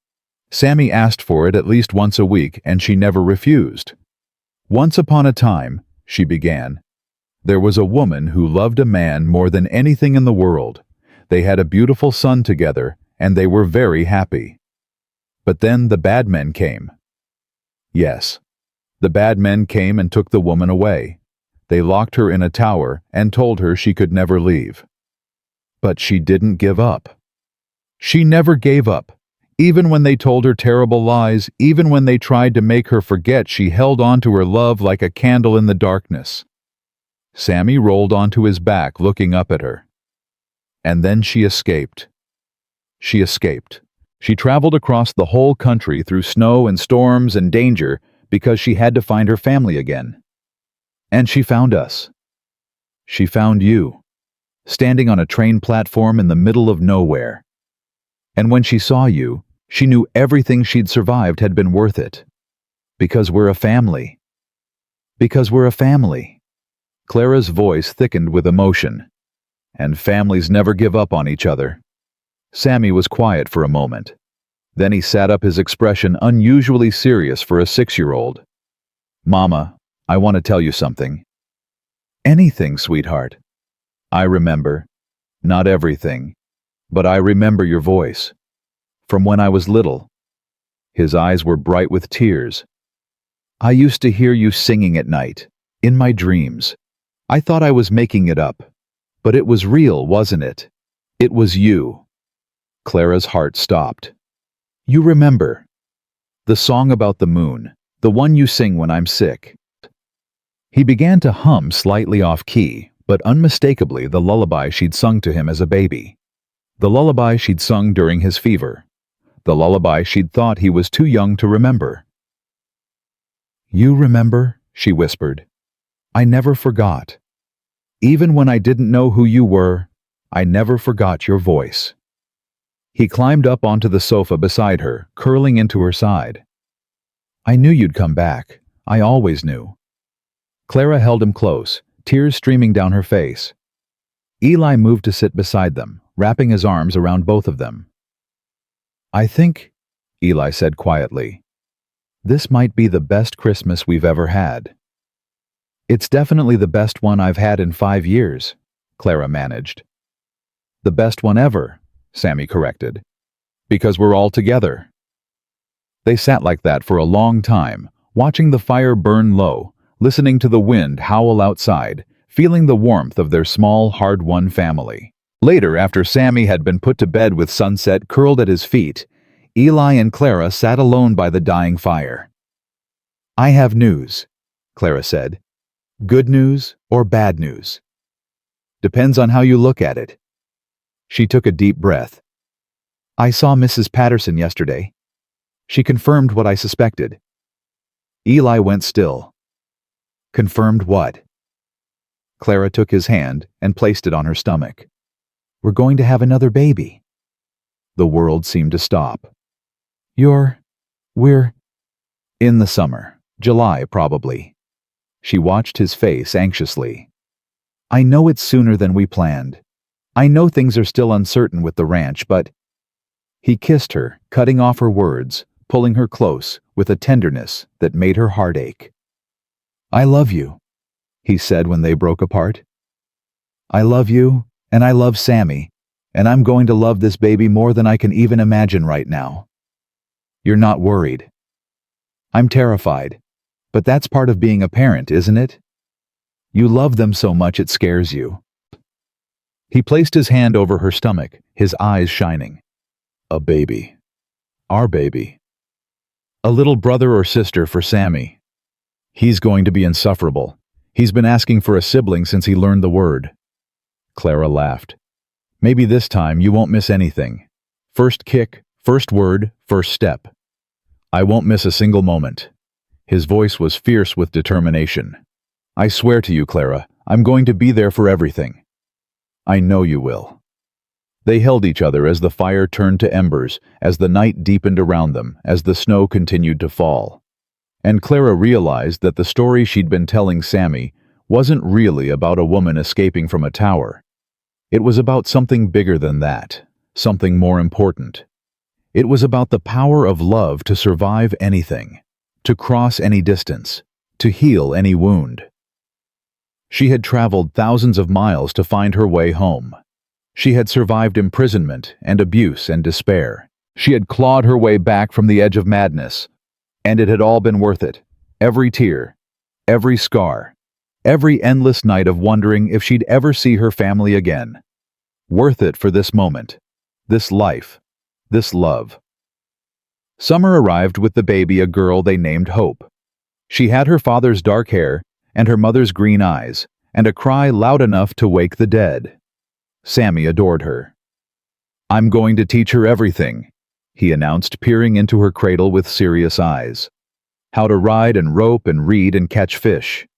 Sammy asked for it at least once a week, and she never refused. "Once upon a time," she began, "there was a woman who loved a man more than anything in the world. They had a beautiful son together, and they were very happy. But then the bad men came." "Yes. The bad men came and took the woman away. They locked her in a tower and told her she could never leave. But she didn't give up. She never gave up. Even when they told her terrible lies, even when they tried to make her forget, she held on to her love like a candle in the darkness." Sammy rolled onto his back, looking up at her. "And then she escaped. She escaped. She traveled across the whole country through snow and storms and danger because she had to find her family again. And she found us. She found you, standing on a train platform in the middle of nowhere. And when she saw you, she knew everything she'd survived had been worth it. Because we're a family. Because we're a family." Clara's voice thickened with emotion. "And families never give up on each other." Sammy was quiet for a moment. Then he sat up, his expression unusually serious for a 6-year-old. "Mama, I want to tell you something." "Anything, sweetheart." "I remember. Not everything. But I remember your voice. From when I was little." His eyes were bright with tears. "I used to hear you singing at night, in my dreams. I thought I was making it up. But it was real, wasn't it? It was you." Clara's heart stopped. "You remember. The song about the moon, the one you sing when I'm sick." He began to hum, slightly off key, but unmistakably the lullaby she'd sung to him as a baby. The lullaby she'd sung during his fever. The lullaby she'd thought he was too young to remember. "You remember," she whispered. "I never forgot. Even when I didn't know who you were, I never forgot your voice." He climbed up onto the sofa beside her, curling into her side. "I knew you'd come back. I always knew." Clara held him close, tears streaming down her face. Eli moved to sit beside them, wrapping his arms around both of them. "I think," Eli said quietly, "this might be the best Christmas we've ever had." "It's definitely the best one I've had in 5 years," Clara managed. "The best one ever," Sammy corrected, "because we're all together." They sat like that for a long time, watching the fire burn low, listening to the wind howl outside, feeling the warmth of their small, hard-won family. Later, after Sammy had been put to bed with sunset curled at his feet, Eli and Clara sat alone by the dying fire. "I have news," Clara said. "Good news or bad news. Depends on how you look at it." She took a deep breath. "I saw Mrs. Patterson yesterday. She confirmed what I suspected." Eli went still. "Confirmed what?" Clara took his hand and placed it on her stomach. "We're going to have another baby." The world seemed to stop. We're in the summer, July probably." She watched his face anxiously. "I know it's sooner than we planned. I know things are still uncertain with the ranch, but—" He kissed her, cutting off her words, pulling her close with a tenderness that made her heart ache. "I love you," he said when they broke apart. "I love you, and I love Sammy, and I'm going to love this baby more than I can even imagine right now." "You're not worried." "I'm terrified. But that's part of being a parent, isn't it? You love them so much it scares you." He placed his hand over her stomach, his eyes shining. "A baby. Our baby. A little brother or sister for Sammy. He's going to be insufferable. He's been asking for a sibling since he learned the word." Clara laughed. "Maybe this time you won't miss anything. First kick, first word, first step. I won't miss a single moment." His voice was fierce with determination. "I swear to you, Clara, I'm going to be there for everything." "I know you will." They held each other as the fire turned to embers, as the night deepened around them, as the snow continued to fall. And Clara realized that the story she'd been telling Sammy wasn't really about a woman escaping from a tower. It was about something bigger than that, something more important. It was about the power of love to survive anything, to cross any distance, to heal any wound. She had traveled thousands of miles to find her way home. She had survived imprisonment and abuse and despair. She had clawed her way back from the edge of madness, and it had all been worth it. Every tear, every scar, every endless night of wondering if she'd ever see her family again. Worth it for this moment, this life, this love. Summer arrived with the baby, a girl they named Hope. She had her father's dark hair and her mother's green eyes, and a cry loud enough to wake the dead. Sammy adored her. "I'm going to teach her everything," he announced, peering into her cradle with serious eyes. "How to ride and rope and read and catch fish.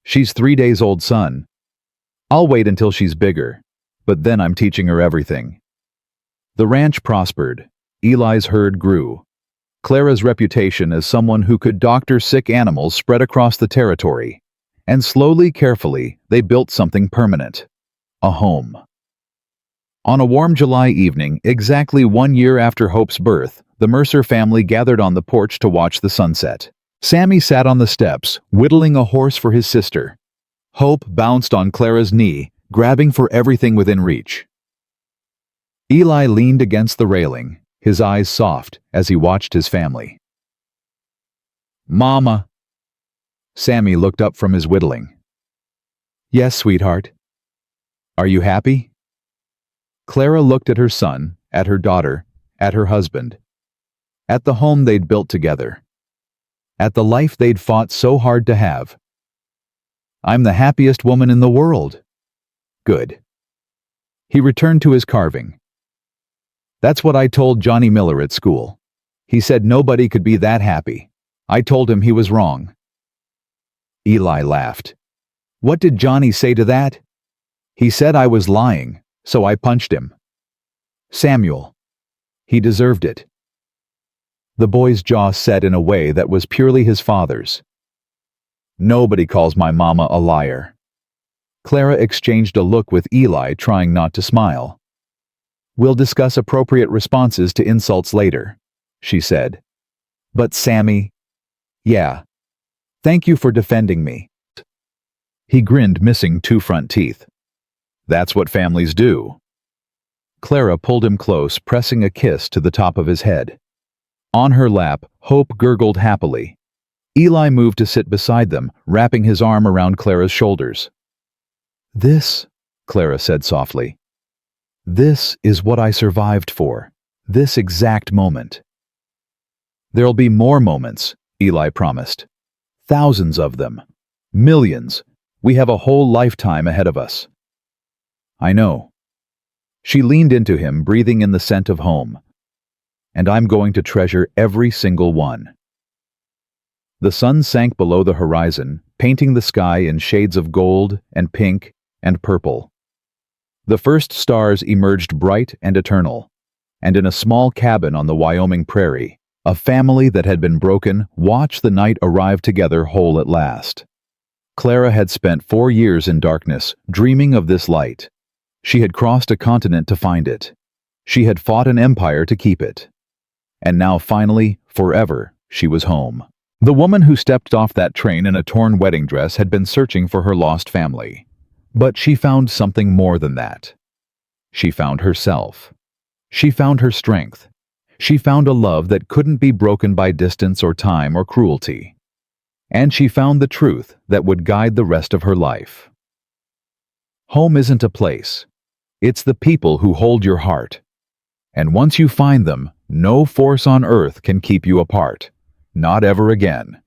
She's 3 days old, son. I'll wait until she's bigger, but then I'm teaching her everything." The ranch prospered. Eli's herd grew. Clara's reputation as someone who could doctor sick animals spread across the territory, and slowly, carefully, they built something permanent. A home. On a warm July evening, exactly 1 year after Hope's birth, the Mercer family gathered on the porch to watch the sunset. Sammy sat on the steps, whittling a horse for his sister. Hope bounced on Clara's knee, grabbing for everything within reach. Eli leaned against the railing, his eyes soft as he watched his family. "Mama." Sammy looked up from his whittling. "Yes, sweetheart." "Are you happy?" Clara looked at her son, at her daughter, at her husband, at the home they'd built together, at the life they'd fought so hard to have. "I'm the happiest woman in the world." "Good." He returned to his carving. That's what I told Johnny Miller at school. He said nobody could be that happy. I told him he was wrong." Eli laughed. "What did Johnny say to that?" "He said I was lying, so I punched him." "Samuel. He deserved it." The boy's jaw set in a way that was purely his father's. "Nobody calls my mama a liar." Clara exchanged a look with Eli, trying not to smile. "We'll discuss appropriate responses to insults later," she said. "But Sammy—" "Yeah. Thank you for defending me." He grinned, missing 2 front teeth. "That's what families do." Clara pulled him close, pressing a kiss to the top of his head. On her lap, Hope gurgled happily. Eli moved to sit beside them, wrapping his arm around Clara's shoulders. "This," Clara said softly, "this is what I survived for. This exact moment." "There'll be more moments," Eli promised. "Thousands of them. Millions. We have a whole lifetime ahead of us." "I know." She leaned into him, breathing in the scent of home. "And I'm going to treasure every single one." The sun sank below the horizon, painting the sky in shades of gold and pink and purple. The first stars emerged bright and eternal, and in a small cabin on the Wyoming prairie, a family that had been broken watched the night arrive together whole at last. Clara had spent 4 years in darkness, dreaming of this light. She had crossed a continent to find it. She had fought an empire to keep it. And now finally, forever, she was home. The woman who stepped off that train in a torn wedding dress had been searching for her lost family. But she found something more than that. She found herself. She found her strength. She found a love that couldn't be broken by distance or time or cruelty. And she found the truth that would guide the rest of her life. Home isn't a place. It's the people who hold your heart. And once you find them, no force on earth can keep you apart. Not ever again.